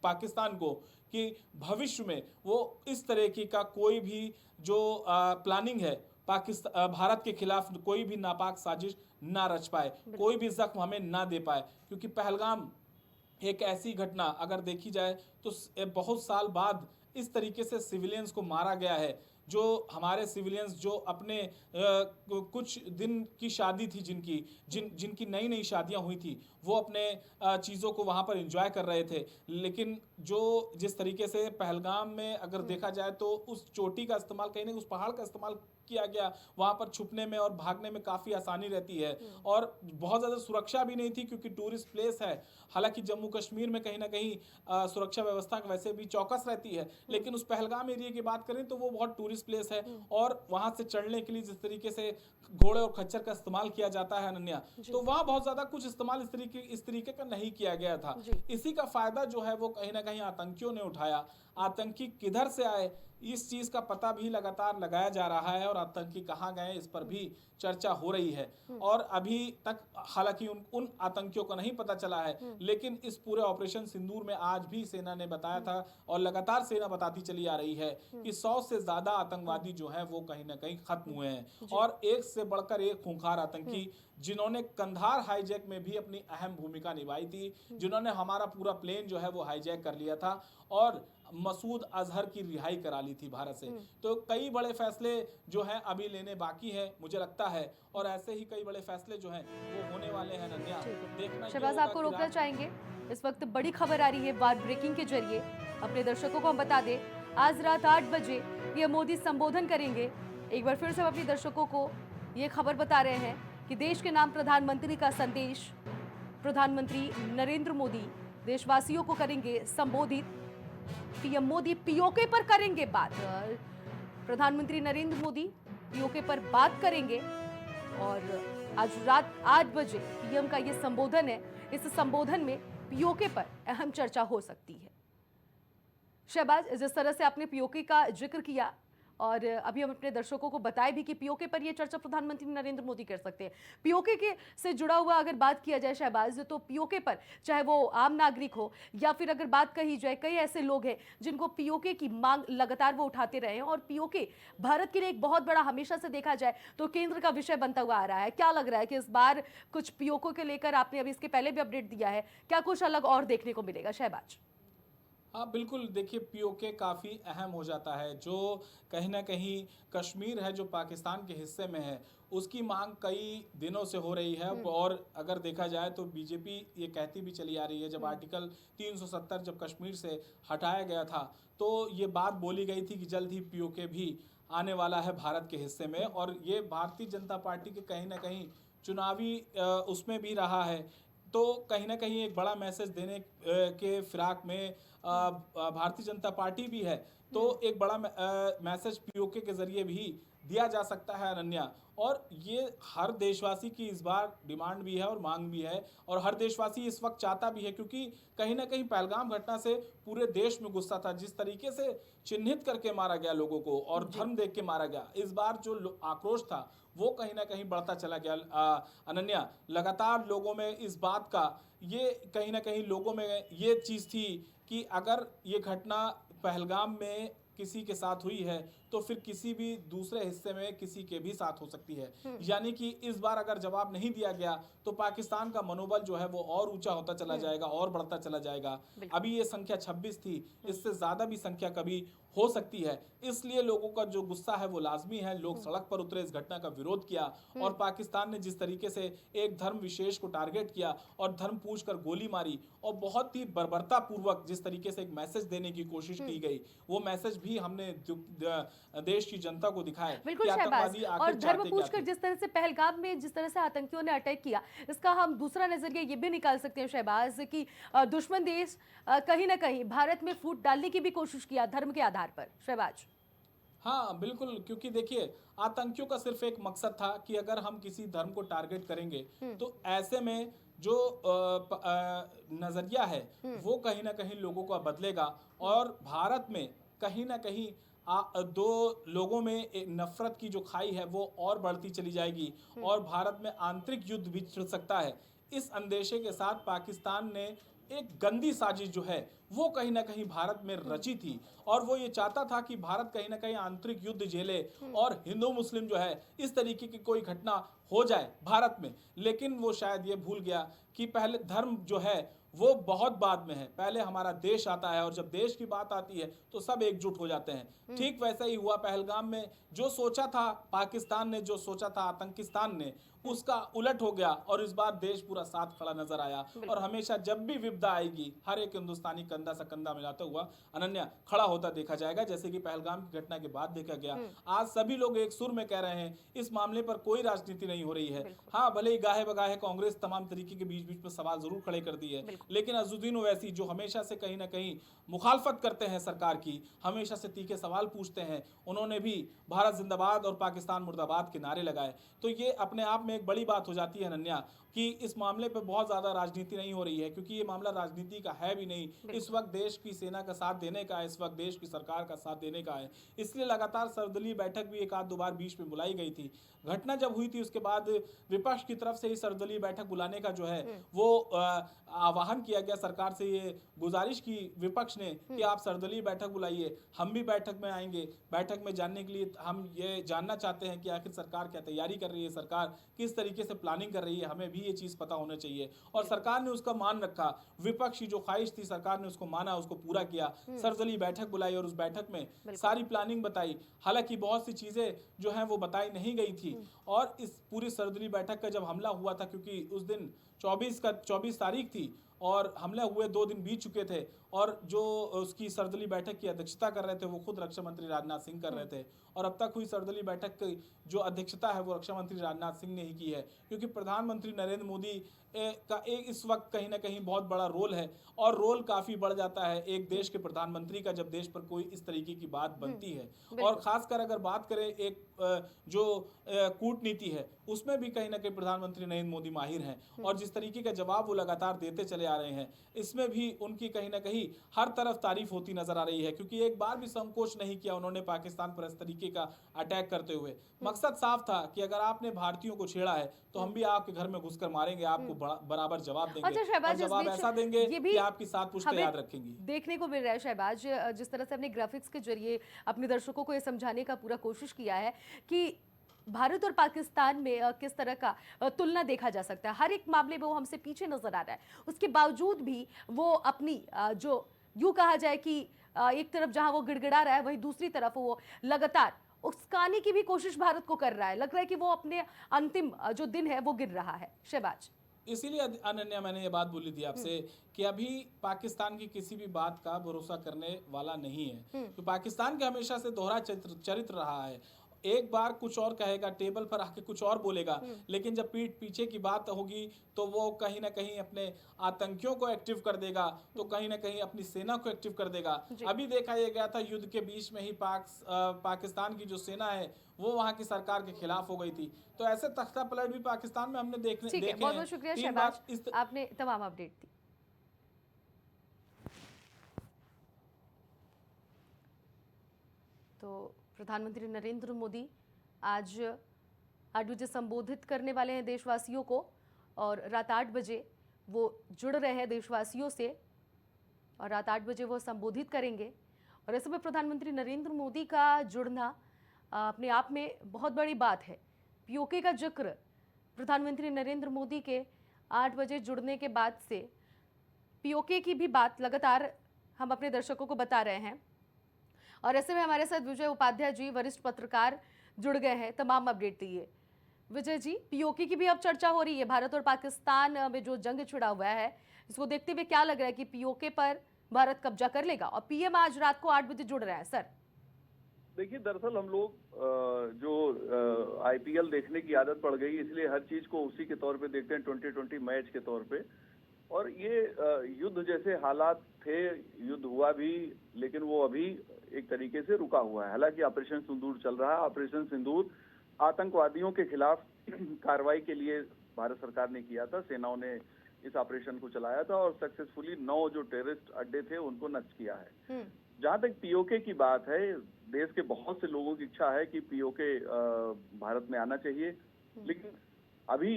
पाकिस्तान को कि भविष्य में वो इस तरीके का कोई भी जो प्लानिंग है भारत के खिलाफ कोई भी नापाक साजिश ना रच पाए, कोई भी जख्म हमें ना दे पाए। क्योंकि पहलगाम एक ऐसी घटना अगर देखी जाए तो बहुत साल बाद इस तरीके से सिविलियंस को मारा गया है, जो हमारे सिविलियंस जो अपने कुछ दिन की शादी थी जिनकी नई नई शादियां हुई थी, वो अपने चीज़ों को वहाँ पर एंजॉय कर रहे थे। लेकिन जिस तरीके से पहलगाम में अगर देखा जाए तो उस चोटी का इस्तेमाल कहीं नहीं, उस पहाड़ का इस्तेमाल किया गया, वहाँ पर छुपने में और भागने में काफ़ी आसानी रहती है और बहुत ज़्यादा सुरक्षा भी नहीं थी क्योंकि टूरिस्ट प्लेस है। हालांकि जम्मू कश्मीर में कहीं ना कहीं सुरक्षा व्यवस्था वैसे भी चौकस रहती है, लेकिन उस पहलगाम एरिया की बात करें तो वो बहुत टूरिस्ट प्लेस है और वहाँ से चढ़ने के लिए जिस तरीके से घोड़े और खच्चर का इस्तेमाल किया जाता है अनन्या, तो वहाँ बहुत ज़्यादा कुछ इस्तेमाल इस तरीके का नहीं किया गया था। इसी का फायदा जो है वो कहीं ना कहीं आतंकियों ने उठाया। आतंकी किधर से आए इस चीज का पता भी लगातार लगाया जा रहा है और आतंकी कहाँ गए इस पर भी चर्चा हो रही है। और अभी तक हालांकि उन आतंकियों का नहीं पता चला है, लेकिन इस पूरे ऑपरेशन सिंदूर में आज भी सेना ने बताया था और लगातार सेना बताती चली आ रही है कि 100 से ज्यादा आतंकवादी जो हैं वो कहीं ना कहीं खत्म हुए हैं और एक से बढ़कर एक खूंखार आतंकी जिन्होंने कंधार हाईजैक में भी अपनी अहम भूमिका निभाई थी, जिन्होंने हमारा पूरा प्लेन जो है वो हाईजैक कर लिया था और मसूद अजहर की रिहाई करा ली थी भारत से। तो कई बड़े फैसले जो हैं अभी लेने बाकी है मुझे लगता है, और ऐसे ही कई बड़े फैसले जो हैं वो होने वाले हैं नन्या। देखना शहबाज आपको रोकना चाहेंगे, इस वक्त बड़ी खबर आ रही है वार ब्रेकिंग के जरिए। अपने दर्शकों को हम बता दें, आज रात 8 बजे पीएम मोदी संबोधन करेंगे। एक बार फिर से हम अपने दर्शकों को ये खबर बता रहे हैं कि देश के नाम प्रधानमंत्री का संदेश प्रधानमंत्री नरेंद्र मोदी देशवासियों को करेंगे संबोधित। पीएम मोदी पीओके पर करेंगे बात। प्रधानमंत्री नरेंद्र मोदी पीओके पर बात करेंगे और आज रात 8 बजे पीएम का ये संबोधन है। इस संबोधन में पीओके पर अहम चर्चा हो सकती है। शहबाज, जिस तरह से आपने पीओके का जिक्र किया और अभी हम अपने दर्शकों को बताए भी कि पीओके पर यह चर्चा प्रधानमंत्री नरेंद्र मोदी कर सकते हैं। पीओके के से जुड़ा हुआ अगर बात किया जाए शहबाज, तो पीओके पर चाहे वो आम नागरिक हो या फिर अगर बात कही जाए, कई ऐसे लोग हैं जिनको पीओके की मांग लगातार वो उठाते रहे हैं और पीओके भारत के लिए एक बहुत बड़ा, हमेशा से देखा जाए तो केंद्र का विषय बनता हुआ आ रहा है। क्या लग रहा है कि इस बार कुछ पीओके के लेकर, आपने अभी इसके पहले भी अपडेट दिया है, क्या कुछ अलग और देखने को मिलेगा शहबाज? हाँ बिल्कुल, देखिए पीओके काफ़ी अहम हो जाता है। जो कहीं ना कहीं कश्मीर है जो पाकिस्तान के हिस्से में है, उसकी मांग कई दिनों से हो रही है। और अगर देखा जाए तो बीजेपी ये कहती भी चली आ रही है, जब आर्टिकल 370 जब कश्मीर से हटाया गया था तो ये बात बोली गई थी कि जल्द ही पीओके भी आने वाला है भारत के हिस्से में। और ये भारतीय जनता पार्टी के कहीं ना कहीं चुनावी उसमें भी रहा है, तो कहीं ना कहीं एक बड़ा मैसेज देने के फिराक में भारतीय जनता पार्टी भी है। तो एक बड़ा मैसेज पीओके के जरिए भी दिया जा सकता है अनन्या। और ये हर देशवासी की इस बार डिमांड भी है और मांग भी है, और हर देशवासी इस वक्त चाहता भी है, क्योंकि कहीं ना कहीं पहलगाम घटना से पूरे देश में गुस्सा था। जिस तरीके से चिन्हित करके मारा गया लोगों को और धर्म देख के मारा गया, इस बार जो आक्रोश था वो कहीं ना कहीं बढ़ता चला गया अनन्या। लगातार लोगों में इस बात का, ये कहीं ना कहीं लोगों में ये चीज़ थी कि अगर ये घटना पहलगाम में किसी के साथ हुई है तो फिर किसी भी दूसरे हिस्से में किसी के भी साथ हो सकती है। यानी कि इस बार अगर जवाब नहीं दिया गया तो पाकिस्तान का मनोबल जो है वो और ऊंचा होता चला जाएगा और बढ़ता चला जाएगा। अभी ये संख्या 26 थी, इससे ज्यादा भी संख्या कभी हो सकती है। इसलिए लोगों का जो गुस्सा है वो लाजमी है। लोग सड़क पर उतरे, इस घटना का विरोध किया और पाकिस्तान ने जिस तरीके से एक धर्म विशेष को टारगेट किया और धर्म पूछकर गोली मारी और बहुत ही बर्बरता पूर्वक जिस तरीके से एक मैसेज देने की कोशिश की गई, वो मैसेज भी हमने देश की जनता को दिखाया। बिल्कुल शहबाज, और धर्म पूछकर जिस तरह से पहलगाम में जिस तरह से आतंकियों ने अटैक किया, इसका हम दूसरा नजरिया ये भी निकाल सकते हैं शहबाज कि दुश्मन देश कहीं ना कहीं भारत में फूट डालने की भी कोशिश किया धर्म के आधार पर। शहबाज, हाँ बिल्कुल, क्योंकि देखिए आतंकियों का सिर्फ एक मकसद था कि अगर हम किसी धर्म को टारगेट करेंगे तो ऐसे में जो नज़रिया है वो कहीं ना कहीं लोगों का बदलेगा और भारत में कहीं ना कहीं दो लोगों में एक नफरत की जो खाई है वो और बढ़ती चली जाएगी और भारत में आंतरिक युद्ध भी छिड़ सकता है। इस अंदेशे के साथ पाकिस्तान ने एक गंदी साजिश जो है वो कहीं ना कहीं भारत में रची थी और वो ये चाहता था कि भारत कहीं ना कहीं आंतरिक युद्ध झेले और हिंदू मुस्लिम जो है इस तरीके की कोई घटना हो जाए भारत में। लेकिन वो शायद ये भूल गया कि पहले धर्म जो है वो बहुत बाद में है, पहले हमारा देश आता है और जब देश की बात आती है तो सब एकजुट हो जाते हैं। ठीक वैसा ही हुआ पहलगाम में, जो सोचा था पाकिस्तान ने, जो सोचा था आतंकिस्तान ने, उसका उलट हो गया और इस बार देश पूरा साथ खड़ा नजर आया। और हमेशा जब भी विपदा आएगी हर एक हिंदुस्तानी कंधा से कंधा मिलाते हुआ अनन्या खड़ा होता देखा जाएगा, जैसे कि पहलगाम की घटना के बाद देखा गया। आज सभी लोग एक सुर में कह रहे हैं इस मामले पर कोई राजनीति नहीं हो रही है। हाँ, भले ही गाहे बगाहे कांग्रेस तमाम तरीके के बीच बीच में सवाल जरूर खड़े कर दिए, लेकिन अजुद्दीन ओवैसी जो हमेशा से कहीं ना कहीं मुखालफत करते हैं सरकार की, हमेशा से तीखे सवाल पूछते हैं, उन्होंने भी भारत जिंदाबाद और पाकिस्तान मुर्दाबाद के नारे लगाए। तो ये अपने आप में एक बड़ी बात हो जाती है अनन्या कि इस मामले पर बहुत ज्यादा राजनीति नहीं हो रही है, क्योंकि ये मामला राजनीति का है भी नहीं। इस वक्त देश की सेना का साथ देने का है, इस वक्त देश की सरकार का साथ देने का है। इसलिए लगातार सर्वदलीय बैठक भी एक आध दो बार बीच में बुलाई गई थी। घटना जब हुई थी उसके बाद विपक्ष की तरफ से ही सर्वदलीय बैठक बुलाने का जो है वो आह्वान किया गया सरकार से, ये गुजारिश की विपक्ष ने कि आप सर्वदलीय बैठक बुलाइए, हम भी बैठक में आएंगे। बैठक में जानने के लिए हम ये जानना चाहते हैं कि आखिर सरकार क्या तैयारी कर रही है, सरकार किस तरीके से प्लानिंग कर रही है, हमें भी ये चीज़ पता होना चाहिए। और सरकार ने उसका मान रखा, विपक्ष की जो ख्वाहिश थी सरकार ने उसको माना, उसको पूरा किया। सर्वदलीय बैठक बुलाई और उस बैठक में सारी प्लानिंग बताई। हालांकि बहुत सी चीज़ें जो हैं वो बताई नहीं गई थी। और इस पूरी सर्वदलीय बैठक का जब हमला हुआ था, क्योंकि उस दिन 24 तारीख थी और हमले हुए 2 दिन बीत चुके थे और जो उसकी सर्वदलीय बैठक की अध्यक्षता कर रहे थे वो खुद रक्षा मंत्री राजनाथ सिंह कर रहे थे। और अब तक हुई सर्वदलीय बैठक की जो अध्यक्षता है वो रक्षा मंत्री राजनाथ सिंह ने ही की है, क्योंकि प्रधानमंत्री नरेंद्र मोदी का इस वक्त कहीं ना कहीं बहुत बड़ा रोल है और रोल काफ़ी बढ़ जाता है एक देश के प्रधानमंत्री का जब देश पर कोई इस तरीके की बात बनती है। और ख़ासकर अगर बात करें एक जो कूटनीति है उसमें भी कहीं ना कहीं प्रधानमंत्री नरेंद्र मोदी माहिर हैं और जिस तरीके का जवाब वो लगातार देते चले आ रहे हैं इसमें भी उनकी कहीं ना कहीं हर तरफ तारीफ होती नजर आ रही है, क्योंकि एक बार भी संकोच नहीं किया उन्होंने पाकिस्तान पर इस तरीके का अटैक करते हुए। मकसद साफ था कि अगर आपने भारतीयों को छेड़ा है तो हम भी आपके घर में घुसकर मारेंगे, आपको बराबर जवाब देंगे। अच्छा शहबाज, और जवाब ऐसा देंगे कि आपकी सात पुश्तें याद रखेंगी। देखने को मिल रहा है शहबाज, जिस तरह से अपने ग्राफिक्स के जरिए अपने दर्शकों को ये समझाने का पूरा कोशिश किया है कि भारत और पाकिस्तान में किस तरह का तुलना देखा जा सकता है। हर एक मामले में वो हमसे पीछे नजर आ रहा है, उसके बावजूद भी वो अपनी जो यूं कहा जाए कि एक तरफ जहां वो गिड़गिड़ा रहा है वहीं दूसरी तरफ वो लगातार उकसाने की भी कोशिश भारत को कर रहा है। लग रहा है कि वो अपने अंतिम जो दिन है वो गिर रहा है। शहबाज, इसीलिए अनन्या मैंने ये बात बोली थी आपसे कि अभी पाकिस्तान की किसी भी बात का भरोसा करने वाला नहीं है। तो पाकिस्तान का हमेशा से दोहरा चरित्र रहा है, एक बार कुछ और कहेगा, टेबल पर आके कुछ और बोलेगा, लेकिन जब पीठ पीछे की बात होगी तो वो कहीं ना कहीं अपने आतंकियों को एक्टिव कर देगा, तो कहीं ना कहीं अपनी सेना को एक्टिव कर देगा। अभी देखा यह गया था युद्ध के बीच में ही पाकिस्तान की जो सेना है वो वहां की सरकार के खिलाफ हो गई थी। तो ऐसे तख्ता पलट भी पाकिस्तान में हमने देखे हैं। बहुत बहुत शुक्रिया शहबाज, आपने तमाम अपडेट दी। तो प्रधानमंत्री नरेंद्र मोदी आज 8 बजे संबोधित करने वाले हैं देशवासियों को और रात 8 बजे वो जुड़ रहे हैं देशवासियों से और रात 8 बजे वो संबोधित करेंगे। और ऐसे में प्रधानमंत्री नरेंद्र मोदी का जुड़ना अपने आप में बहुत बड़ी बात है। पीओके का जिक्र प्रधानमंत्री नरेंद्र मोदी के 8 बजे जुड़ने के बाद से पीओके की भी बात लगातार हम अपने दर्शकों को बता रहे हैं। और ऐसे में हमारे साथ विजय उपाध्याय जी, वरिष्ठ पत्रकार, जुड़ गए हैं, तमाम अपडेट दिए। विजय जी, पीओके की भी अब चर्चा हो रही है। भारत और पाकिस्तान में जो जंग छिड़ा हुआ है इसको देखते हुए क्या लग रहा है कि पीओके पर भारत कब्जा कर लेगा? और पीएम आज रात को 8 बजे जुड़ रहा है। सर देखिए, दरअसल हम लोग जो आईपीएल देखने की आदत पड़ गई, इसलिए हर चीज को उसी के तौर पे देखते हैं, 2020 मैच के तौर पे। और ये युद्ध जैसे हालात थे, युद्ध हुआ भी, लेकिन वो अभी एक तरीके से रुका हुआ है। हालांकि ऑपरेशन सिंदूर चल रहा है। ऑपरेशन सिंदूर आतंकवादियों के खिलाफ कार्रवाई के लिए भारत सरकार ने किया था, सेनाओं ने इस ऑपरेशन को चलाया था और सक्सेसफुली 9 जो टेररिस्ट अड्डे थे उनको नष्ट किया है। जहां तक पीओके की बात है, देश के बहुत से लोगों की इच्छा है कि पीओके भारत में आना चाहिए, लेकिन अभी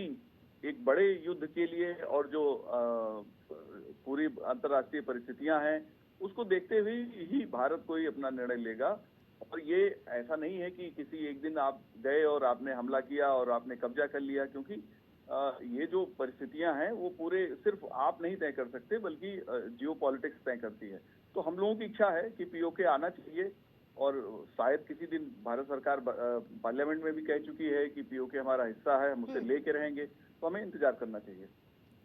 एक बड़े युद्ध के लिए और जो पूरी अंतर्राष्ट्रीय परिस्थितियां हैं उसको देखते हुए ही भारत कोई अपना निर्णय लेगा। और ये ऐसा नहीं है कि किसी एक दिन आप गए और आपने हमला किया और आपने कब्जा कर लिया, क्योंकि ये जो परिस्थितियां हैं वो पूरे सिर्फ आप नहीं तय कर सकते बल्कि जियो पॉलिटिक्स तय करती है। तो हम लोगों की इच्छा है कि पीओके आना चाहिए और शायद किसी दिन भारत सरकार पार्लियामेंट में भी कह चुकी है कि पीओके हमारा हिस्सा है, हम उसे लेके रहेंगे, तो हमें इंतजार करना चाहिए।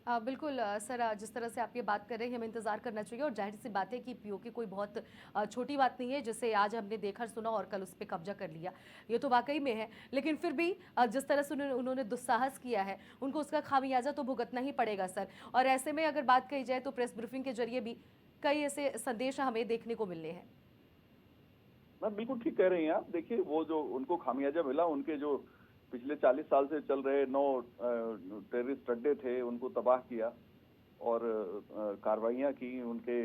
बिल्कुल सर, जिस तरह से आप ये बात कर रहे हैं हमें इंतजार करना चाहिए और जाहिर सी बात है कि पीओके कोई बहुत छोटी बात नहीं है जिसे आज हमने देखा सुना और कल उस पर कब्जा कर लिया, ये तो वाकई में है। लेकिन फिर भी जिस तरह से उन्होंने दुस्साहस किया है उनको उसका खामियाजा तो भुगतना ही पड़ेगा सर। और ऐसे में अगर बात कही जाए तो प्रेस ब्रीफिंग के जरिए भी कई ऐसे संदेश हमें देखने को मिलने हैं। मैं बिल्कुल ठीक कह रही हैं आप। देखिए, वो जो उनको खामियाजा मिला, उनके जो पिछले 40 साल से चल रहे 9 टेररिस्ट अड्डे थे उनको तबाह किया और कार्रवाइयां की, उनके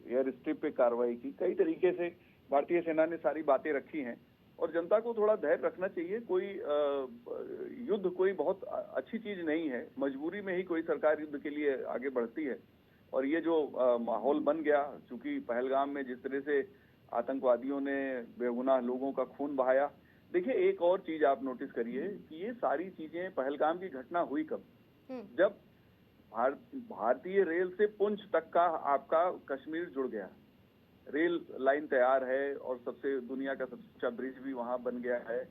एयर स्ट्रिप पे कार्रवाई की, कई तरीके से भारतीय सेना ने सारी बातें रखी हैं। और जनता को थोड़ा धैर्य रखना चाहिए। कोई युद्ध कोई बहुत अच्छी चीज नहीं है, मजबूरी में ही कोई सरकार युद्ध के लिए आगे बढ़ती है। और ये जो माहौल बन गया, चूंकि पहलगाम में जिस तरह से आतंकवादियों ने बेगुनाह लोगों का खून बहाया। देखिए, एक और चीज आप नोटिस करिए कि ये सारी चीजें, पहलगाम की घटना हुई कब? जब भारतीय रेल से पुंछ तक का आपका कश्मीर जुड़ गया, रेल लाइन तैयार है और सबसे दुनिया का सबसे ऊंचा ब्रिज भी वहां बन गया है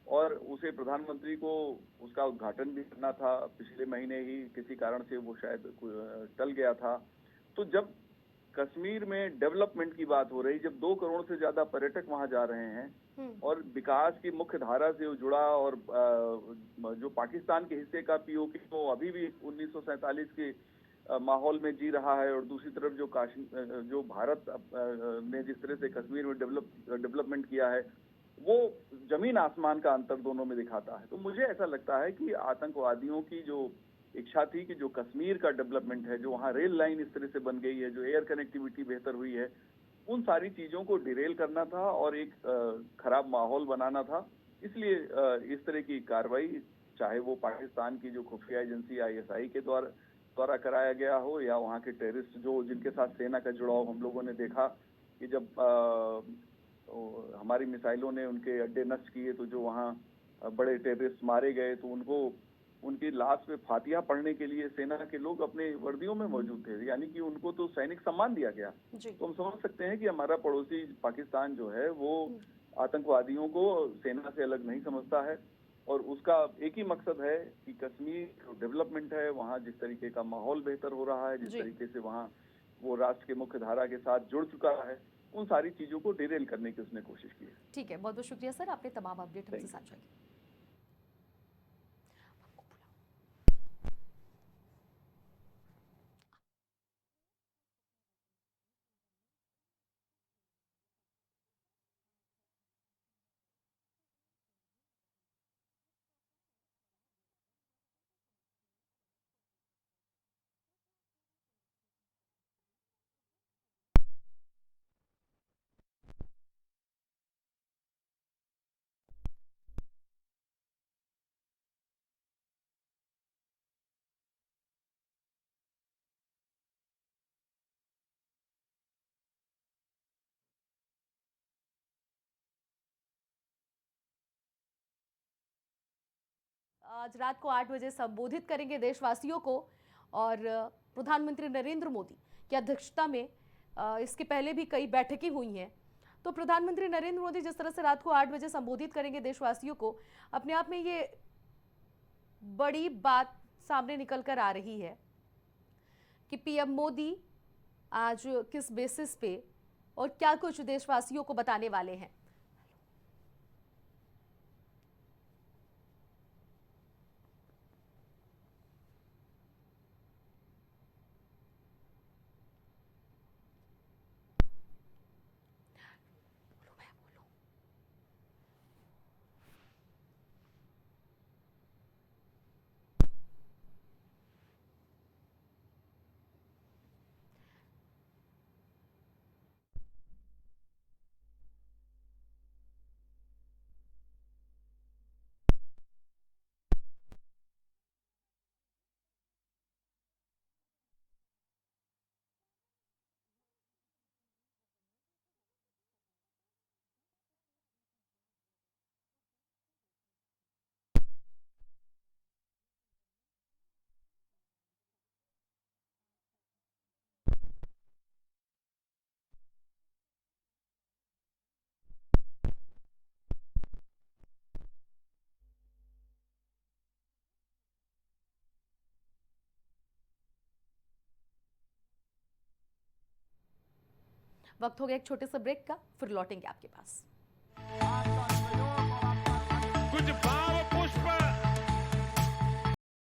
और उसे प्रधानमंत्री को उसका उद्घाटन भी करना था। पिछले महीने ही किसी कारण से वो शायद टल गया था। तो जब कश्मीर में डेवलपमेंट की बात हो रही, जब 2 करोड़ से ज्यादा पर्यटक वहां जा रहे हैं और विकास की मुख्य धारा से वो जुड़ा, और जो पाकिस्तान के हिस्से का पीओके वो अभी भी 1947 के माहौल में जी रहा है, और दूसरी तरफ जो भारत ने जिस तरह से कश्मीर में डेवलपमेंट किया है, वो जमीन आसमान का अंतर दोनों में दिखाता है। तो मुझे ऐसा लगता है कि आतंकवादियों की जो इच्छा थी कि जो कश्मीर का डेवलपमेंट है, जो वहाँ रेल लाइन इस तरह से बन गई है, जो एयर कनेक्टिविटी बेहतर हुई है, उन सारी चीजों को डिरेल करना था और एक खराब माहौल बनाना था। इसलिए इस तरह की कार्रवाई, चाहे वो पाकिस्तान की जो खुफिया एजेंसी ISI के द्वारा कराया गया हो, या वहाँ के टेररिस्ट जो जिनके साथ सेना का जुड़ाव हम लोगों ने देखा कि जब हमारी मिसाइलों ने उनके अड्डे नष्ट किए तो जो वहाँ बड़े टेररिस्ट मारे गए, तो उनकी लाश पे फातिहा पढ़ने के लिए सेना के लोग अपने वर्दियों में मौजूद थे, यानी कि उनको तो सैनिक सम्मान दिया गया। तो हम समझ सकते हैं कि हमारा पड़ोसी पाकिस्तान जो है वो आतंकवादियों को सेना से अलग नहीं समझता है, और उसका एक ही मकसद है कि कश्मीर जो डेवलपमेंट है, वहाँ जिस तरीके का माहौल बेहतर हो रहा है, जिस तरीके से वहाँ वो राष्ट्र के मुख्य धारा के साथ जुड़ चुका है, उन सारी चीजों को डिरेल करने की उसने कोशिश की है। ठीक है, बहुत बहुत शुक्रिया सर, आपने तमाम अपडेट हमसे साझा की। आज रात को 8 बजे संबोधित करेंगे देशवासियों को, और प्रधानमंत्री नरेंद्र मोदी की अध्यक्षता में इसके पहले भी कई बैठकें हुई हैं। तो प्रधानमंत्री नरेंद्र मोदी जिस तरह से रात को 8 बजे संबोधित करेंगे देशवासियों को, अपने आप में ये बड़ी बात सामने निकल कर आ रही है कि पीएम मोदी आज किस बेसिस पे और क्या कुछ देशवासियों को बताने वाले हैं। वक्त हो गया एक छोटे से ब्रेक का, फिर लौटेंगे आपके पास। कुछ बात